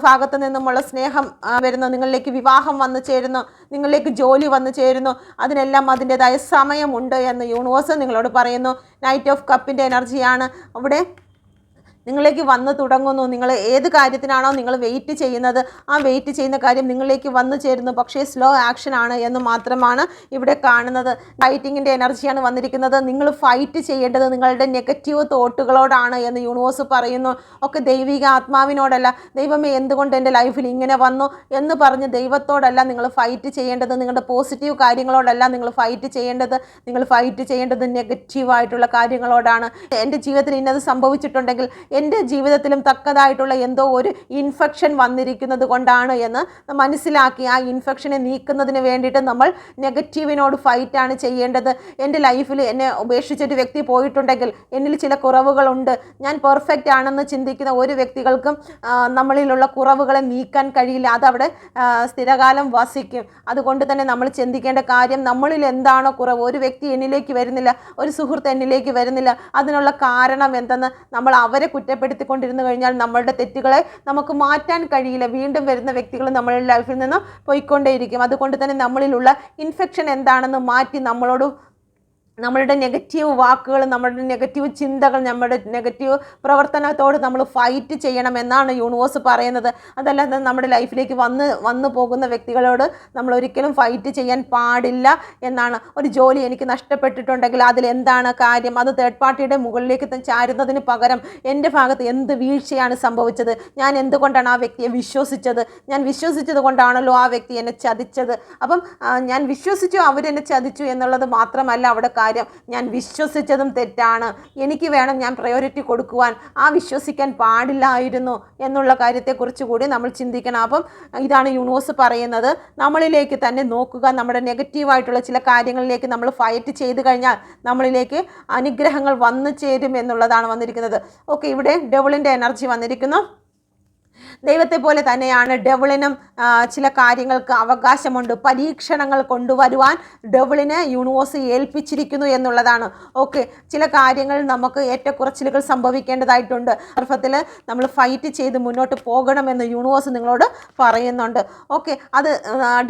Speaker 1: ഭാഗത്തു നിന്നുമുള്ള സ്നേഹം വരുന്നു, നിങ്ങളിലേക്ക് വിവാഹം വന്നു ചേരുന്നു, നിങ്ങളിലേക്ക് ജോലി വന്നു ചേരുന്നു. അതിനെല്ലാം അതിൻ്റെതായ സമയമുണ്ട് എന്ന് യൂണിവേഴ്സ് നിങ്ങളോട് പറയുന്നു. നൈറ്റ് ഓഫ് കപ്പിൻ്റെ എനർജിയാണ് അവിടെ നിങ്ങളിലേക്ക് വന്നു തുടങ്ങുന്നു. നിങ്ങൾ ഏത് കാര്യത്തിനാണോ നിങ്ങൾ വെയിറ്റ് ചെയ്യുന്നത്, ആ വെയിറ്റ് ചെയ്യുന്ന കാര്യം നിങ്ങളിലേക്ക് വന്നു ചേരുന്നു. പക്ഷേ സ്ലോ ആക്ഷൻ ആണ് എന്ന് മാത്രമാണ് ഇവിടെ കാണുന്നത്. ഫൈറ്റിങ്ങിൻ്റെ എനർജിയാണ് വന്നിരിക്കുന്നത്. നിങ്ങൾ ഫൈറ്റ് ചെയ്യേണ്ടത് നിങ്ങളുടെ നെഗറ്റീവ് തോട്ടുകളോടാണ് എന്ന് യൂണിവേഴ്സ് പറയുന്നു. ഒക്കെ ദൈവിക ആത്മാവിനോടല്ല. ദൈവമേ എന്തുകൊണ്ട് എൻ്റെ ലൈഫിൽ ഇങ്ങനെ വന്നു എന്ന് പറഞ്ഞ് ദൈവത്തോടല്ല നിങ്ങൾ ഫൈറ്റ് ചെയ്യേണ്ടത്. നിങ്ങളുടെ പോസിറ്റീവ് കാര്യങ്ങളോടല്ല നിങ്ങൾ ഫൈറ്റ് ചെയ്യേണ്ടത്. നിങ്ങൾ ഫൈറ്റ് ചെയ്യേണ്ടത് നെഗറ്റീവായിട്ടുള്ള കാര്യങ്ങളോടാണ്. എൻ്റെ ജീവിതത്തിൽ ഇന്നത് സംഭവിച്ചിട്ടുണ്ടെങ്കിൽ എൻ്റെ ജീവിതത്തിലും തക്കതായിട്ടുള്ള എന്തോ ഒരു ഇൻഫെക്ഷൻ വന്നിരിക്കുന്നത് കൊണ്ടാണ് എന്ന് മനസ്സിലാക്കി ആ ഇൻഫെക്ഷനെ നീക്കുന്നതിന് വേണ്ടിയിട്ട് നമ്മൾ നെഗറ്റീവിനോട് ഫൈറ്റാണ് ചെയ്യേണ്ടത്. എൻ്റെ ലൈഫിൽ എന്നെ ഉപേക്ഷിച്ചൊരു വ്യക്തി പോയിട്ടുണ്ടെങ്കിൽ എന്നിൽ ചില കുറവുകളുണ്ട്, ഞാൻ പെർഫെക്റ്റ് ആണെന്ന് ചിന്തിക്കുന്ന ഒരു വ്യക്തികൾക്കും നമ്മളിലുള്ള കുറവുകളെ നീക്കാൻ കഴിയില്ല. അതവിടെ സ്ഥിരകാലം വസിക്കും. അതുകൊണ്ട് തന്നെ നമ്മൾ ചിന്തിക്കേണ്ട കാര്യം, നമ്മളിൽ എന്താണോ കുറവ്, ഒരു വ്യക്തി എന്നിലേക്ക് വരുന്നില്ല, ഒരു സുഹൃത്ത് എന്നിലേക്ക് വരുന്നില്ല, അതിനുള്ള കാരണം എന്തെന്ന് നമ്മൾ അവരെ കുറ്റപ്പെടുത്തിക്കൊണ്ടിരുന്നു കഴിഞ്ഞാൽ നമ്മളുടെ തെറ്റുകളെ നമുക്ക് മാറ്റാൻ കഴിയില്ല. വീണ്ടും വരുന്ന വ്യക്തികൾ നമ്മളുടെ ലൈഫിൽ നിന്ന് പോയിക്കൊണ്ടേയിരിക്കും. അതുകൊണ്ട് തന്നെ നമ്മളിലുള്ള ഇൻഫെക്ഷൻ എന്താണെന്ന് മാറ്റി നമ്മളുടെ നെഗറ്റീവ് വാക്കുകൾ, നമ്മുടെ നെഗറ്റീവ് ചിന്തകൾ, നമ്മുടെ നെഗറ്റീവ് പ്രവർത്തനത്തോട് നമ്മൾ ഫൈറ്റ് ചെയ്യണമെന്നാണ് യൂണിവേഴ്സ് പറയുന്നത്. അതല്ലാതെ നമ്മുടെ ലൈഫിലേക്ക് വന്നു പോകുന്ന വ്യക്തികളോട് നമ്മൾ ഒരിക്കലും ഫൈറ്റ് ചെയ്യാൻ പാടില്ല എന്നാണ്. ഒരു ജോലി എനിക്ക് നഷ്ടപ്പെട്ടിട്ടുണ്ടെങ്കിൽ അതിലെന്താണ് കാര്യം, അത് തേർഡ് പാർട്ടിയുടെ മുകളിലേക്ക് ചാരുന്നതിന് പകരം എൻ്റെ ഭാഗത്ത് എന്ത് വീഴ്ചയാണ് സംഭവിച്ചത്, ഞാൻ എന്തുകൊണ്ടാണ് ആ വ്യക്തിയെ വിശ്വസിച്ചത്, ഞാൻ വിശ്വസിച്ചത് കൊണ്ടാണല്ലോ ആ വ്യക്തി എന്നെ ചതിച്ചത്. അപ്പം ഞാൻ വിശ്വസിച്ചു, അവരെന്നെ ചതിച്ചു എന്നുള്ളത് മാത്രമല്ല അവിടെ കാര്യം, ഞാൻ വിശ്വസിച്ചതും തെറ്റാണ്, എനിക്ക് വേണം ഞാൻ പ്രയോറിറ്റി കൊടുക്കുവാൻ, ആ വിശ്വസിക്കാൻ പാടില്ലായിരുന്നു എന്നുള്ള കാര്യത്തെക്കുറിച്ച് കൂടി നമ്മൾ ചിന്തിക്കണം. അപ്പം ഇതാണ് യൂണിവേഴ്സ് പറയുന്നത്, നമ്മളിലേക്ക് തന്നെ നോക്കുക. നമ്മുടെ നെഗറ്റീവായിട്ടുള്ള ചില കാര്യങ്ങളിലേക്ക് നമ്മൾ ഫൈറ്റ് ചെയ്ത് കഴിഞ്ഞാൽ നമ്മളിലേക്ക് അനുഗ്രഹങ്ങൾ വന്നു ചേരും എന്നുള്ളതാണ് വന്നിരിക്കുന്നത്. ഓക്കെ, ഇവിടെ ഡെവിളിൻ്റെ എനർജി വന്നിരിക്കുന്നു. ദൈവത്തെ പോലെ തന്നെയാണ് ഡെവിളിനും ചില കാര്യങ്ങൾക്ക് അവകാശമുണ്ട്. പരീക്ഷണങ്ങൾ കൊണ്ടുവരുവാൻ ഡെവിളിനെ യൂണിവേഴ്സ് ഏൽപ്പിച്ചിരിക്കുന്നു എന്നുള്ളതാണ്. ഓക്കെ, ചില കാര്യങ്ങൾ നമുക്ക് ഏറ്റക്കുറച്ചിലുകൾ സംഭവിക്കേണ്ടതായിട്ടുണ്ട്. അർത്ഥത്തിൽ നമ്മൾ ഫൈറ്റ് ചെയ്ത് മുന്നോട്ട് പോകണമെന്ന് യൂണിവേഴ്സ് നിങ്ങളോട് പറയുന്നുണ്ട്. ഓക്കെ, അത്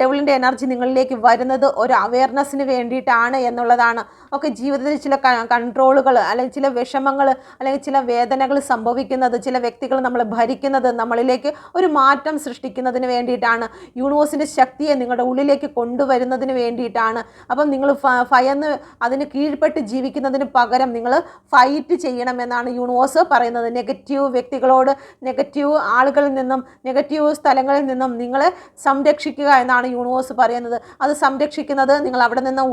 Speaker 1: ഡെവിളിൻ്റെ എനർജി നിങ്ങളിലേക്ക് വരുന്നത് ഒരു അവയർനെസ്സിന് വേണ്ടിയിട്ടാണ് എന്നുള്ളതാണ്. ഓക്കെ, ജീവിതത്തിൽ ചില കൺട്രോളുകൾ അല്ലെങ്കിൽ ചില വിഷമങ്ങൾ അല്ലെങ്കിൽ ചില വേദനകൾ സംഭവിക്കുന്നത്, ചില വ്യക്തികൾ നമ്മളെ ഭരിക്കുന്നത് നമ്മളിലേക്ക് ഒരു മാറ്റം സൃഷ്ടിക്കുന്നതിന് വേണ്ടിയിട്ടാണ്. യൂണിവേഴ്സിൻ്റെ ശക്തിയെ നിങ്ങളുടെ ഉള്ളിലേക്ക് കൊണ്ടുവരുന്നതിന് വേണ്ടിയിട്ടാണ്. അപ്പം നിങ്ങൾ ഭയന്ന് അതിന് കീഴ്പ്പെട്ട് ജീവിക്കുന്നതിന് പകരം നിങ്ങൾ ഫൈറ്റ് ചെയ്യണമെന്നാണ് യൂണിവേഴ്സ് പറയുന്നത്. നെഗറ്റീവ് വ്യക്തികളോട്, നെഗറ്റീവ് ആളുകളിൽ നിന്നും, നെഗറ്റീവ് സ്ഥലങ്ങളിൽ നിന്നും നിങ്ങളെ സംരക്ഷിക്കുക എന്നാണ് യൂണിവേഴ്സ് പറയുന്നത്. അത് സംരക്ഷിക്കുന്നത് നിങ്ങൾ അവിടെ നിന്ന്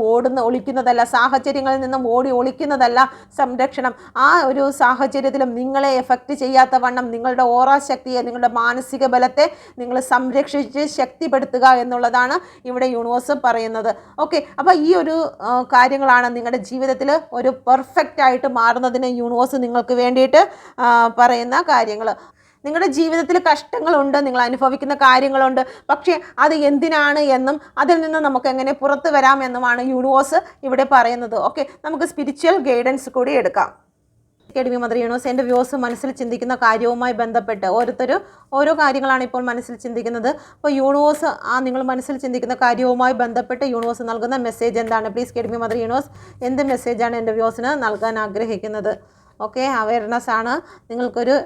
Speaker 1: ഒളിക്കുന്നതല്ല, സാഹചര്യങ്ങളിൽ നിന്നും ഒളിക്കുന്നതല്ല സംരക്ഷണം. ആ ഒരു സാഹചര്യത്തിലും നിങ്ങളെ എഫക്റ്റ് ചെയ്യാത്ത വണ്ണം നിങ്ങളുടെ ഓറ ശക്തിയെ, നിങ്ങളുടെ മാനസിക ബലത്തെ നിങ്ങൾ സംരക്ഷിച്ച് ശക്തിപ്പെടുത്തുക എന്നുള്ളതാണ് ഇവിടെ യൂണിവേഴ്സ് പറയുന്നത്. ഓക്കെ, അപ്പോൾ ഈ ഒരു കാര്യങ്ങളാണ് നിങ്ങളുടെ ജീവിതത്തിൽ ഒരു പെർഫെക്റ്റ് ആയിട്ട് മാറുന്നതിന് യൂണിവേഴ്സ് നിങ്ങൾക്ക് വേണ്ടിയിട്ട് പറയുന്ന കാര്യങ്ങൾ. നിങ്ങളുടെ ജീവിതത്തിൽ കഷ്ടങ്ങളുണ്ട്, നിങ്ങൾ അനുഭവിക്കുന്ന കാര്യങ്ങളുണ്ട്, പക്ഷേ അത് എന്തിനാണ് എന്നും അതിൽ നിന്ന് നമുക്ക് എങ്ങനെ പുറത്തു വരാം എന്നുമാണ് യൂണിവേഴ്സ് ഇവിടെ പറയുന്നത്. ഓക്കെ, നമുക്ക് സ്പിരിച്വൽ ഗൈഡൻസ് കൂടി എടുക്കാം. അക്കാഡമി മദർ യൂണിവേഴ്സ് എൻ്റെ വ്യൂസ് മനസ്സിൽ ചിന്തിക്കുന്ന കാര്യവുമായി ബന്ധപ്പെട്ട് ഓരോ കാര്യങ്ങളാണ് ഇപ്പോൾ മനസ്സിൽ ചിന്തിക്കുന്നത്. അപ്പോൾ യൂണിവേഴ്സ് നിങ്ങൾ മനസ്സിൽ ചിന്തിക്കുന്ന കാര്യവുമായി ബന്ധപ്പെട്ട് യൂണിവേഴ്സ് നൽകുന്ന മെസ്സേജ് എന്താണ്? പ്ലീസ് അക്കാഡമി മദർ യൂണിവേഴ്സ് എന്ത് മെസ്സേജാണ് എൻ്റെ വ്യൂസിന് നൽകാൻ ആഗ്രഹിക്കുന്നത്? ഓക്കെ, അവയർനെസ് ആണ്. നിങ്ങൾക്കൊരു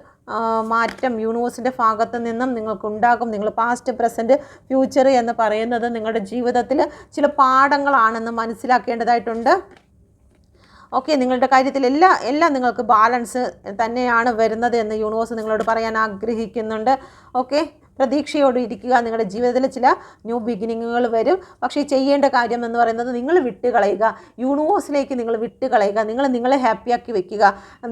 Speaker 1: മാറ്റം യൂണിവേഴ്സിൻ്റെ ഭാഗത്തു നിന്നും നിങ്ങൾക്കുണ്ടാകും. നിങ്ങൾ പാസ്റ്റ്, പ്രസൻറ്റ്, ഫ്യൂച്ചർ എന്ന് പറയുന്നത് നിങ്ങളുടെ ജീവിതത്തിൽ ചില പാഠങ്ങളാണെന്ന് മനസ്സിലാക്കേണ്ടതായിട്ടുണ്ട്. ഓക്കെ, നിങ്ങളുടെ കാര്യത്തിൽ എല്ലാം നിങ്ങൾക്ക് ബാലൻസ് തന്നെയാണ് വരുന്നത് എന്ന് യൂണിവേഴ്സ് നിങ്ങളോട് പറയാൻ ആഗ്രഹിക്കുന്നുണ്ട്. ഓക്കെ, പ്രതീക്ഷയോടെ ഇരിക്കുക. നിങ്ങളുടെ ജീവിതത്തിൽ ചില ന്യൂ ബിഗിനിങ്ങുകൾ വരും. പക്ഷേ ചെയ്യേണ്ട കാര്യം എന്ന് പറയുന്നത് നിങ്ങൾ വിട്ടുകളയുക, യൂണിവേഴ്സിലേക്ക് നിങ്ങൾ വിട്ടുകളയുക. നിങ്ങളെ ഹാപ്പിയാക്കി വെക്കുക.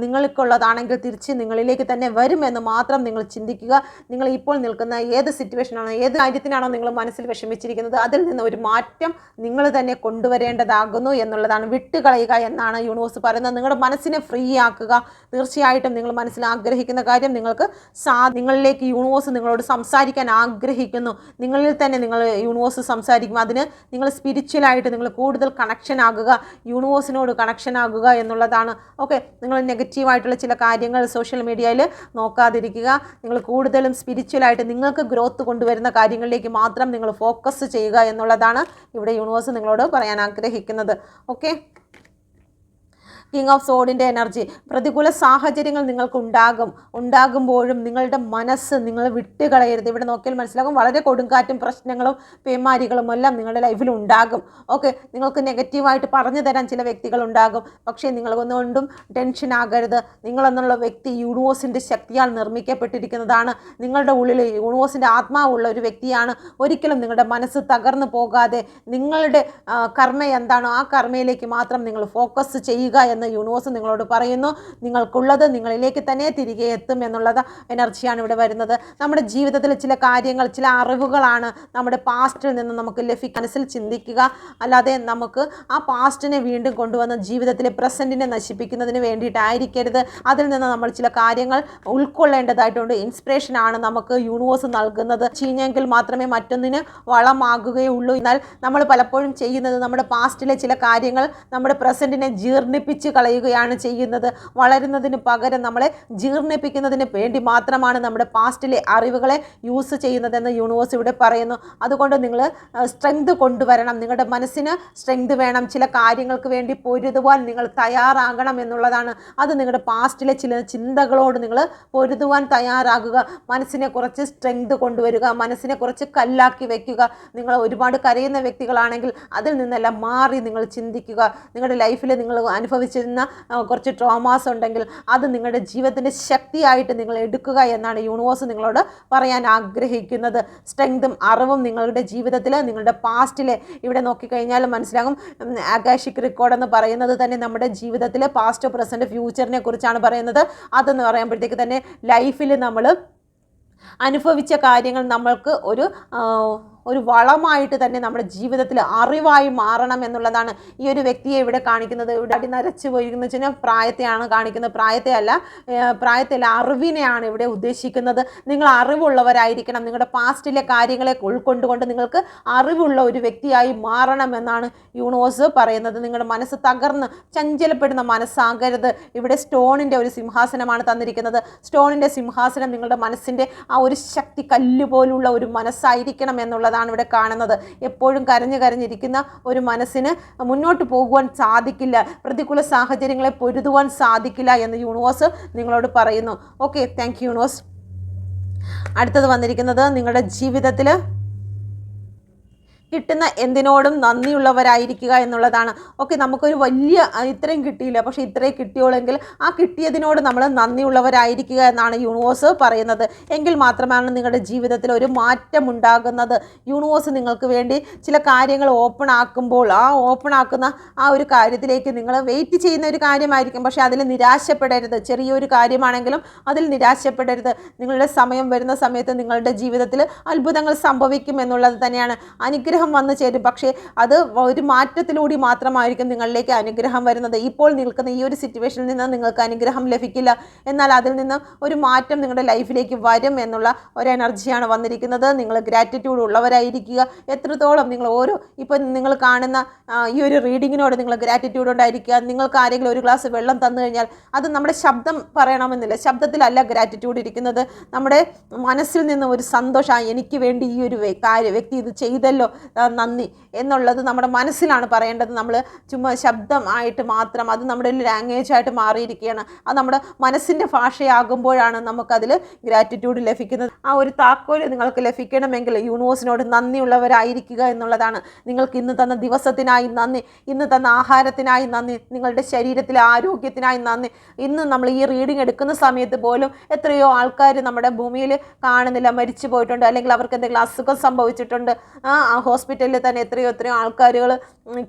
Speaker 1: നിങ്ങൾക്കുള്ളതാണെങ്കിൽ തിരിച്ച് നിങ്ങളിലേക്ക് തന്നെ വരുമെന്ന് മാത്രം നിങ്ങൾ ചിന്തിക്കുക. നിങ്ങൾ ഇപ്പോൾ നിൽക്കുന്ന ഏത് സിറ്റുവേഷനാണോ, ഏത് കാര്യത്തിനാണോ നിങ്ങൾ മനസ്സിൽ വിഷമിച്ചിരിക്കുന്നത്, അതിൽ നിന്ന് ഒരു മാറ്റം നിങ്ങൾ തന്നെ കൊണ്ടുവരേണ്ടതാകുന്നു എന്നുള്ളതാണ്. വിട്ടുകളയുക എന്നാണ് യൂണിവേഴ്സ് പറയുന്നത്. നിങ്ങളുടെ മനസ്സിനെ ഫ്രീ ആക്കുക. തീർച്ചയായിട്ടും നിങ്ങൾ മനസ്സിൽ ആഗ്രഹിക്കുന്ന കാര്യം നിങ്ങളിലേക്ക് യൂണിവേഴ്സ് നിങ്ങളോട് സംസാരിക്കാൻ ആഗ്രഹിക്കുന്നു. നിങ്ങളിൽ തന്നെ യൂണിവേഴ്സ് സംസാരിക്കും. അതിന് നിങ്ങൾ സ്പിരിച്വലായിട്ട് നിങ്ങൾ കൂടുതൽ കണക്ഷൻ ആകുക, യൂണിവേഴ്സിനോട് കണക്ഷൻ ആകുക എന്നുള്ളതാണ്. ഓക്കെ, നിങ്ങൾ നെഗറ്റീവായിട്ടുള്ള ചില കാര്യങ്ങൾ സോഷ്യൽ മീഡിയയിൽ നോക്കാതിരിക്കുക. നിങ്ങൾ കൂടുതലും സ്പിരിച്വലായിട്ട് നിങ്ങൾക്ക് ഗ്രോത്ത് കൊണ്ടുവരുന്ന കാര്യങ്ങളിലേക്ക് മാത്രം നിങ്ങൾ ഫോക്കസ് ചെയ്യുക എന്നുള്ളതാണ് ഇവിടെ യൂണിവേഴ്സ് നിങ്ങളോട് പറയാൻ ആഗ്രഹിക്കുന്നത്. ഓക്കെ, കിങ് ഓഫ് സോഡിൻ്റെ എനർജി. പ്രതികൂല സാഹചര്യങ്ങൾ നിങ്ങൾക്ക് ഉണ്ടാകുമ്പോഴും നിങ്ങളുടെ മനസ്സ് നിങ്ങൾ വിട്ടുകളയരുത്. ഇവിടെ നോക്കിയാൽ മനസ്സിലാകും, വളരെ കൊടുങ്കാറ്റും പ്രശ്നങ്ങളും പേമാരികളും എല്ലാം നിങ്ങളുടെ ലൈഫിൽ ഉണ്ടാകും. ഓക്കെ, നിങ്ങൾക്ക് നെഗറ്റീവായിട്ട് പറഞ്ഞു തരാൻ ചില വ്യക്തികളുണ്ടാകും. പക്ഷേ നിങ്ങളൊന്നുകൊണ്ടും ടെൻഷൻ ആകരുത്. നിങ്ങളെന്നുള്ള വ്യക്തി യൂണിവേഴ്സിൻ്റെ ശക്തിയാൽ നിർമ്മിക്കപ്പെട്ടിരിക്കുന്നതാണ്. നിങ്ങളുടെ ഉള്ളിൽ യൂണിവേഴ്സിൻ്റെ ആത്മാവുള്ള ഒരു വ്യക്തിയാണ്. ഒരിക്കലും നിങ്ങളുടെ മനസ്സ് തകർന്നു പോകാതെ നിങ്ങളുടെ കർമ്മ എന്താണോ ആ കർമ്മയിലേക്ക് മാത്രം നിങ്ങൾ ഫോക്കസ് ചെയ്യുക എന്ന് യൂണിവേഴ്സ് നിങ്ങളോട് പറയുന്നു. നിങ്ങൾക്കുള്ളത് നിങ്ങളിലേക്ക് തന്നെ തിരികെ എത്തും എന്നുള്ള എനർജിയാണ് ഇവിടെ വരുന്നത്. നമ്മുടെ ജീവിതത്തിൽ ചില കാര്യങ്ങൾ, ചില അറിവുകളാണ് നമ്മുടെ പാസ്റ്റിൽ നിന്ന് നമുക്ക് മനസ്സിൽ ചിന്തിക്കുക. അല്ലാതെ നമുക്ക് ആ പാസ്റ്റിനെ വീണ്ടും കൊണ്ടുവന്ന് ജീവിതത്തിലെ പ്രസൻറ്റിനെ നശിപ്പിക്കുന്നതിന് വേണ്ടിയിട്ടായിരിക്കരുത്. അതിൽ നിന്ന് നമ്മൾ ചില കാര്യങ്ങൾ ഉൾക്കൊള്ളേണ്ടതായിട്ടുണ്ട്. ഇൻസ്പിറേഷനാണ് നമുക്ക് യൂണിവേഴ്സ് നൽകുന്നത്. ചീഞ്ഞെങ്കിൽ മാത്രമേ മറ്റൊന്നിന് വളമാകുകയുള്ളൂ. എന്നാൽ നമ്മൾ പലപ്പോഴും ചെയ്യുന്നത് നമ്മുടെ പാസ്റ്റിലെ ചില കാര്യങ്ങൾ നമ്മുടെ പ്രസൻറ്റിനെ ജീർണിപ്പിച്ച് കളയുകയാണ് ചെയ്യുന്നത്. വളരുന്നതിന് പകരം നമ്മളെ ജീർണിപ്പിക്കുന്നതിന് വേണ്ടി മാത്രമാണ് നമ്മുടെ പാസ്റ്റിലെ അറിവുകളെ യൂസ് ചെയ്യുന്നതെന്ന് യൂണിവേഴ്സ് ഇവിടെ പറയുന്നു. അതുകൊണ്ട് നിങ്ങൾ സ്ട്രെങ്ത് കൊണ്ടുവരണം. നിങ്ങളുടെ മനസ്സിന് സ്ട്രെങ്ത് വേണം. ചില കാര്യങ്ങൾക്ക് വേണ്ടി പൊരുതുവാൻ നിങ്ങൾ തയ്യാറാകണം എന്നുള്ളതാണ്. അത് നിങ്ങളുടെ പാസ്റ്റിലെ ചില ചിന്തകളോട് നിങ്ങൾ പൊരുതുവാൻ തയ്യാറാകുക. മനസ്സിനെ കുറച്ച് സ്ട്രെങ്ത് കൊണ്ടുവരിക. മനസ്സിനെ കുറച്ച് കല്ലാക്കി വയ്ക്കുക. നിങ്ങൾ ഒരുപാട് കരയുന്ന വ്യക്തികളാണെങ്കിൽ അതിൽ നിന്നെല്ലാം മാറി നിങ്ങൾ ചിന്തിക്കുക. നിങ്ങളുടെ ലൈഫിൽ നിങ്ങൾ അനുഭവിച്ച അനുഭവിച്ചിരുന്ന കുറച്ച് ട്രോമാസ് ഉണ്ടെങ്കിൽ അത് നിങ്ങളുടെ ജീവിതത്തിൻ്റെ ശക്തിയായിട്ട് നിങ്ങൾ എടുക്കുക എന്നാണ് യൂണിവേഴ്സ് നിങ്ങളോട് പറയാൻ ആഗ്രഹിക്കുന്നത്. സ്ട്രെങ്തും അറിവും നിങ്ങളുടെ ജീവിതത്തിൽ, നിങ്ങളുടെ പാസ്റ്റിൽ ഇവിടെ നോക്കിക്കഴിഞ്ഞാൽ മനസ്സിലാകും. ആകാശിക് റെക്കോർഡ് എന്ന് പറയുന്നത് തന്നെ നമ്മുടെ ജീവിതത്തിൽ പാസ്റ്റ്, പ്രസൻറ്റ്, ഫ്യൂച്ചറിനെ കുറിച്ചാണ് പറയുന്നത്. അതെന്ന് പറയുമ്പോഴത്തേക്ക് തന്നെ ലൈഫിൽ നമ്മൾ അനുഭവിച്ച കാര്യങ്ങൾ നമ്മൾക്ക് ഒരു വളമായിട്ട് തന്നെ നമ്മുടെ ജീവിതത്തിൽ അറിവായി മാറണം എന്നുള്ളതാണ് ഈ ഒരു വ്യക്തിയെ ഇവിടെ കാണിക്കുന്നത്. ഇവിടെ അടി നരച്ചു പോയിരിക്കുന്നു വെച്ച് കഴിഞ്ഞാൽ പ്രായത്തെയാണ് കാണിക്കുന്നത്. പ്രായത്തെയല്ല അറിവിനെയാണ് ഇവിടെ ഉദ്ദേശിക്കുന്നത്. നിങ്ങൾ അറിവുള്ളവരായിരിക്കണം. നിങ്ങളുടെ പാസ്റ്റിലെ കാര്യങ്ങളെ ഉൾക്കൊണ്ടുകൊണ്ട് നിങ്ങൾക്ക് അറിവുള്ള ഒരു വ്യക്തിയായി മാറണം എന്നാണ് യൂണിവേഴ്സ് പറയുന്നത്. നിങ്ങളുടെ മനസ്സ് തകർന്ന് ചഞ്ചലപ്പെടുന്ന മനസ്സാകരുത്. ഇവിടെ സ്റ്റോണിൻ്റെ ഒരു സിംഹാസനമാണ് തന്നിരിക്കുന്നത്. സ്റ്റോണിൻ്റെ സിംഹാസനം നിങ്ങളുടെ മനസ്സിൻ്റെ ആ ഒരു ശക്തി, കല്ല് പോലുള്ള ഒരു മനസ്സായിരിക്കണം എന്നുള്ളതാണ് ഇവിടെ കാണുന്നത്. എപ്പോഴും കരഞ്ഞിരിക്കുന്ന ഒരു മനസ്സിന് മുന്നോട്ട് പോകുവാൻ സാധിക്കില്ല. പ്രതികൂല സാഹചര്യങ്ങളെ പൊരുതുവാൻ സാധിക്കില്ല എന്ന് യൂണിവേഴ്സ് നിങ്ങളോട് പറയുന്നു. Okay, thank you universe. അടുത്തത് വന്നിരിക്കുന്നത് നിങ്ങളുടെ ജീവിതത്തിൽ കിട്ടുന്ന എന്തിനോടും നന്ദിയുള്ളവരായിരിക്കുക എന്നുള്ളതാണ്. ഓക്കെ, നമുക്കൊരു വലിയ ഇത്രയും കിട്ടിയില്ല, പക്ഷേ ഇത്രയും കിട്ടിയോളെങ്കിൽ ആ കിട്ടിയതിനോട് നമ്മൾ നന്ദിയുള്ളവരായിരിക്കുക എന്നാണ് യൂണിവേഴ്സ് പറയുന്നത്. എങ്കിൽ മാത്രമാണ് നിങ്ങളുടെ ജീവിതത്തിൽ ഒരു മാറ്റം ഉണ്ടാകുന്നത്. യൂണിവേഴ്സ് നിങ്ങൾക്ക് വേണ്ടി ചില കാര്യങ്ങൾ ഓപ്പൺ ആക്കുമ്പോൾ ആ ഓപ്പൺ ആക്കുന്ന ആ ഒരു കാര്യത്തിലേക്ക് നിങ്ങൾ വെയിറ്റ് ചെയ്യുന്ന ഒരു കാര്യമായിരിക്കും. പക്ഷേ അതിൽ നിരാശപ്പെടരുത്. ചെറിയൊരു കാര്യമാണെങ്കിലും അതിൽ നിരാശപ്പെടരുത്. നിങ്ങളുടെ സമയം വരുന്ന സമയത്ത് നിങ്ങളുടെ ജീവിതത്തിൽ അത്ഭുതങ്ങൾ സംഭവിക്കും എന്നുള്ളത് തന്നെയാണ്. അനുഗ്രഹം വന്നു ചേരും. പക്ഷേ അത് ഒരു മാറ്റത്തിലൂടെ മാത്രമായിരിക്കും നിങ്ങളിലേക്ക് അനുഗ്രഹം വരുന്നത്. ഇപ്പോൾ നിൽക്കുന്ന ഈ ഒരു സിറ്റുവേഷനിൽ നിന്ന് നിങ്ങൾക്ക് അനുഗ്രഹം ലഭിക്കില്ല. എന്നാൽ അതിൽ നിന്ന് ഒരു മാറ്റം നിങ്ങളുടെ ലൈഫിലേക്ക് വരും എന്നുള്ള ഒരു എനർജിയാണ് വന്നിരിക്കുന്നത്. നിങ്ങൾ ഗ്രാറ്റിറ്റ്യൂഡ് ഉള്ളവരായിരിക്കുക. എത്രത്തോളം നിങ്ങൾ ഇപ്പം നിങ്ങൾ കാണുന്ന ഈ ഒരു റീഡിങ്ങിനോട് നിങ്ങൾ ഗ്രാറ്റിറ്റ്യൂഡ് ഉണ്ടായിരിക്കുക. നിങ്ങൾക്ക് ആരെങ്കിലും ഒരു ഗ്ലാസ് വെള്ളം തന്നു കഴിഞ്ഞാൽ അത് നമ്മുടെ ശബ്ദം പറയണമെന്നില്ല. ശബ്ദത്തിലല്ല ഗ്രാറ്റിറ്റ്യൂഡ് ഇരിക്കുന്നത്. നമ്മുടെ മനസ്സിൽ നിന്ന് ഒരു സന്തോഷം, എനിക്ക് വേണ്ടി ഈ ഒരു വ്യക്തി ഇത് ചെയ്തല്ലോ, നന്ദി എന്നുള്ളത് നമ്മുടെ മനസ്സിലാണ് പറയേണ്ടത്. നമ്മൾ ചുമ്മാ ശബ്ദമായിട്ട് മാത്രം അത് നമ്മുടെ ഒരു ലാംഗ്വേജ് ആയിട്ട് മാറിയിരിക്കുകയാണ്. അത് നമ്മുടെ മനസ്സിൻ്റെ ഭാഷയാകുമ്പോഴാണ് നമുക്കതിൽ ഗ്രാറ്റിറ്റ്യൂഡ് ലഭിക്കുന്നത്. ആ ഒരു താക്കോൽ നിങ്ങൾക്ക് ലഭിക്കണമെങ്കിൽ യൂണിവേഴ്സിനോട് നന്ദിയുള്ളവരായിരിക്കുക എന്നുള്ളതാണ്. നിങ്ങൾക്ക് ഇന്ന് തന്ന ദിവസത്തിനായി നന്ദി, ഇന്ന് തന്ന ആഹാരത്തിനായി നന്ദി, നിങ്ങളുടെ ശരീരത്തിലെ ആരോഗ്യത്തിനായി നന്ദി. ഇന്ന് നമ്മൾ ഈ റീഡിംഗ് എടുക്കുന്ന സമയത്ത് പോലും എത്രയോ ആൾക്കാർ നമ്മുടെ ഭൂമിയിൽ കാണുന്നില്ല, മരിച്ചു പോയിട്ടുണ്ട്, അല്ലെങ്കിൽ അവർക്ക് എന്തെങ്കിലും അസുഖം സംഭവിച്ചിട്ടുണ്ട്. ഹോസ്പിറ്റലിൽ തന്നെ എത്രയോ ആൾക്കാരുകൾ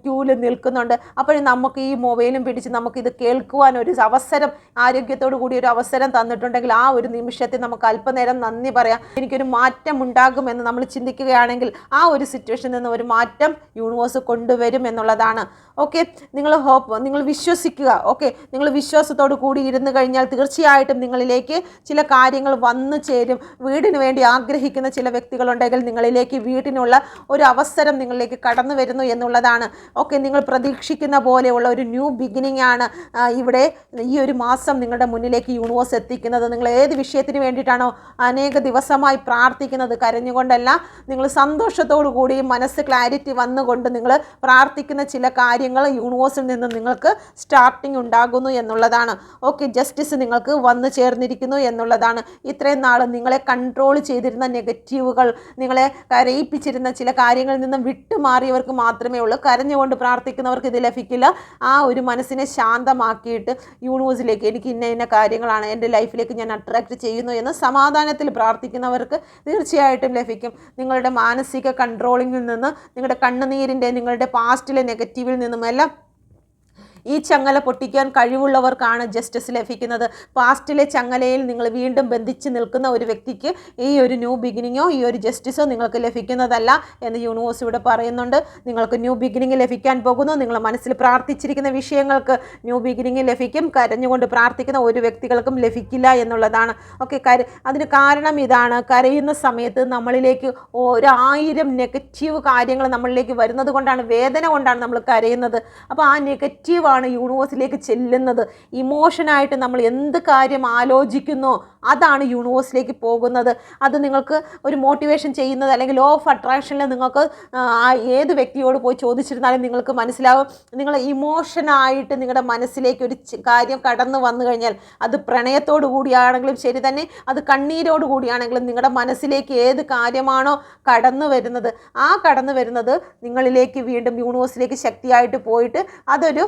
Speaker 1: ക്യൂവിൽ നിൽക്കുന്നുണ്ട്. അപ്പോഴും നമുക്ക് ഈ മൊബൈലും പിടിച്ച് നമുക്കിത് കേൾക്കുവാൻ ഒരു അവസരം, ആരോഗ്യത്തോടു കൂടി ഒരു അവസരം തന്നിട്ടുണ്ടെങ്കിൽ ആ ഒരു നിമിഷത്തിൽ നമുക്ക് അല്പനേരം നന്ദി പറയാം. എനിക്കൊരു മാറ്റം ഉണ്ടാകുമെന്ന് നമ്മൾ ചിന്തിക്കുകയാണെങ്കിൽ ആ ഒരു സിറ്റുവേഷനിൽ നിന്ന് ഒരു മാറ്റം യൂണിവേഴ്സ് കൊണ്ടുവരും എന്നുള്ളതാണ്. ഓക്കെ, നിങ്ങൾ വിശ്വസിക്കുക. ഓക്കെ, നിങ്ങൾ വിശ്വാസത്തോടു കൂടി ഇരുന്ന് കഴിഞ്ഞാൽ തീർച്ചയായിട്ടും നിങ്ങളിലേക്ക് ചില കാര്യങ്ങൾ വന്നു ചേരും. വീടിന് വേണ്ടി ആഗ്രഹിക്കുന്ന ചില വ്യക്തികളുണ്ടെങ്കിൽ നിങ്ങളിലേക്ക് വീടിനുള്ള ഒരു അവസരം നിങ്ങളിലേക്ക് കടന്നു വരുന്നു എന്നുള്ളതാണ്. ഓക്കെ, നിങ്ങൾ പ്രതീക്ഷിക്കുന്ന പോലെയുള്ള ഒരു ന്യൂ ബിഗിനിങ് ആണ് ഇവിടെ ഈ ഒരു മാസം നിങ്ങളുടെ മുന്നിലേക്ക് യൂണിവേഴ്സ് എത്തിക്കുന്നത്. നിങ്ങൾ ഏത് വിഷയത്തിന് വേണ്ടിയിട്ടാണോ അനേക ദിവസമായി പ്രാർത്ഥിക്കുന്നത്, കരഞ്ഞുകൊണ്ടല്ല, നിങ്ങൾ സന്തോഷത്തോടു കൂടി മനസ്സ് ക്ലാരിറ്റി വന്നുകൊണ്ട് നിങ്ങൾ പ്രാർത്ഥിക്കുന്ന ചില കാര്യങ്ങൾ യൂണിവേഴ്സിൽ നിന്ന് നിങ്ങൾക്ക് സ്റ്റാർട്ടിങ് ഉണ്ടാകുന്നു എന്നുള്ളതാണ്. ഓക്കെ, ജസ്റ്റിസ് നിങ്ങൾക്ക് വന്നു ചേർന്നിരിക്കുന്നു എന്നുള്ളതാണ്. ഇത്രയും നാൾ നിങ്ങളെ കൺട്രോൾ ചെയ്തിരുന്ന നെഗറ്റീവുകൾ, നിങ്ങളെ കരയിപ്പിച്ചിരുന്ന ചില കാര്യങ്ങളിൽ നിന്ന് വിട്ടുമാറിയവർക്ക് മാത്രമേ ഉള്ളൂ. കരഞ്ഞുകൊണ്ട് പ്രാർത്ഥിക്കുന്നവർക്ക് ഇത് ലഭിക്കില്ല. ആ ഒരു മനസ്സിനെ ശാന്തമാക്കിയിട്ട് യൂണിവേഴ്സിലേക്ക് എനിക്ക് ഇന്ന കാര്യങ്ങളാണ് എൻ്റെ ലൈഫിലേക്ക് ഞാൻ അട്രാക്റ്റ് ചെയ്യുന്നു എന്ന് സമാധാനത്തിൽ പ്രാർത്ഥിക്കുന്നവർക്ക് തീർച്ചയായിട്ടും ലഭിക്കും. നിങ്ങളുടെ മാനസിക കൺട്രോളിങ്ങിൽ നിന്ന്, നിങ്ങളുടെ കണ്ണുനീരിൻ്റെ, നിങ്ങളുടെ പാസ്റ്റിലെ നെഗറ്റീവിൽ നിന്നുമെല്ലാം ഈ ചങ്ങല പൊട്ടിക്കാൻ കഴിവുള്ളവർക്കാണ് ജസ്റ്റിസ് ലഭിക്കുന്നത്. പാസ്റ്റിലെ ചങ്ങലയിൽ നിങ്ങൾ വീണ്ടും ബന്ധിച്ച് നിൽക്കുന്ന ഒരു വ്യക്തിക്ക് ഈ ഒരു ന്യൂ ബിഗിനിങ്ങോ ഈ ഒരു ജസ്റ്റിസോ നിങ്ങൾക്ക് ലഭിക്കുന്നതല്ല എന്ന് യൂണിവേഴ്സ് ഇവിടെ പറയുന്നുണ്ട്. നിങ്ങൾക്ക് ന്യൂ ബിഗിനിങ് ലഭിക്കാൻ പോകുന്നു. നിങ്ങൾ മനസ്സിൽ പ്രാർത്ഥിച്ചിരിക്കുന്ന വിഷയങ്ങൾക്ക് ന്യൂ ബിഗിനിങ് ലഭിക്കും. കരഞ്ഞുകൊണ്ട് പ്രാർത്ഥിക്കുന്ന ഒരു വ്യക്തികൾക്കും ലഭിക്കില്ല എന്നുള്ളതാണ്. ഓക്കെ, അതിന് കാരണം ഇതാണ്. കരയുന്ന സമയത്ത് നമ്മളിലേക്ക് 1000 നെഗറ്റീവ് കാര്യങ്ങൾ നമ്മളിലേക്ക് വരുന്നത് കൊണ്ടാണ്, വേദന കൊണ്ടാണ് നമ്മൾ കരയുന്നത്. അപ്പോൾ ആ നെഗറ്റീവ് ആണ് യൂണിവേഴ്സിലേക്ക് ചെല്ലുന്നത്. ഇമോഷനായിട്ട് നമ്മൾ എന്ത് കാര്യം ആലോചിക്കുന്നോ അതാണ് യൂണിവേഴ്സിലേക്ക് പോകുന്നത്. അത് നിങ്ങൾക്ക് ഒരു മോട്ടിവേഷൻ ചെയ്യുന്നത്, അല്ലെങ്കിൽ ലോ ഓഫ് അട്രാക്ഷനിൽ നിങ്ങൾക്ക് ഏത് വ്യക്തിയോട് പോയി ചോദിച്ചിരുന്നാലും നിങ്ങൾക്ക് മനസ്സിലാവും. നിങ്ങൾ ഇമോഷനായിട്ട് നിങ്ങളുടെ മനസ്സിലേക്ക് ഒരു കാര്യം കടന്നു വന്നു കഴിഞ്ഞാൽ, അത് പ്രണയത്തോടു കൂടിയാണെങ്കിലും ശരി തന്നെ, അത് കണ്ണീരോട് കൂടിയാണെങ്കിലും, നിങ്ങളുടെ മനസ്സിലേക്ക് ഏത് കാര്യമാണോ കടന്നു വരുന്നത്, ആ കടന്നു വരുന്നത് നിങ്ങളിലേക്ക് വീണ്ടും യൂണിവേഴ്സിലേക്ക് ശക്തിയായിട്ട് പോയിട്ട് അതൊരു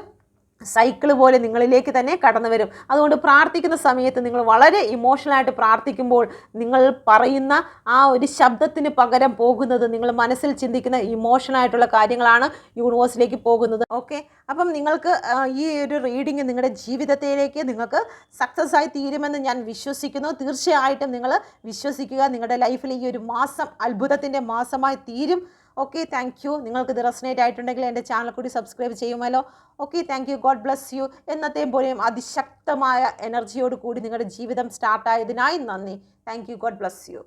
Speaker 1: സൈക്കിൾ പോലെ നിങ്ങളിലേക്ക് തന്നെ കടന്നു വരും. അതുകൊണ്ട് പ്രാർത്ഥിക്കുന്ന സമയത്ത് നിങ്ങൾ വളരെ ഇമോഷണലായിട്ട് പ്രാർത്ഥിക്കുമ്പോൾ നിങ്ങൾ പറയുന്ന ആ ഒരു ശബ്ദത്തിന് പകരം പോകുന്നത് നിങ്ങൾ മനസ്സിൽ ചിന്തിക്കുന്ന ഇമോഷണലായിട്ടുള്ള കാര്യങ്ങളാണ് യൂണിവേഴ്സിലേക്ക് പോകുന്നത്. ഓക്കെ, അപ്പം നിങ്ങൾക്ക് ഈ ഒരു റീഡിങ് നിങ്ങളുടെ ജീവിതത്തിലേക്ക് നിങ്ങൾക്ക് സക്സസ് ആയി തീരുമെന്ന് ഞാൻ വിശ്വസിക്കുന്നു. തീർച്ചയായിട്ടും നിങ്ങൾ വിശ്വസിക്കുക. നിങ്ങളുടെ ലൈഫിൽ ഈ ഒരു മാസം അത്ഭുതത്തിൻ്റെ മാസമായി തീരും. Okay, thank you. നിങ്ങൾക്ക് ഇത് റെസനേറ്റ് ആയിട്ടുണ്ടെങ്കിൽ എൻ്റെ ചാനൽ കൂടി സബ്സ്ക്രൈബ് ചെയ്യുമല്ലോ. Okay, thank you. God bless you. എന്നത്തെയും പോലെയും അതിശക്തമായ എനർജിയോട് കൂടി നിങ്ങളുടെ ജീവിതം സ്റ്റാർട്ടായതിനായി നന്ദി. Thank you. God bless U.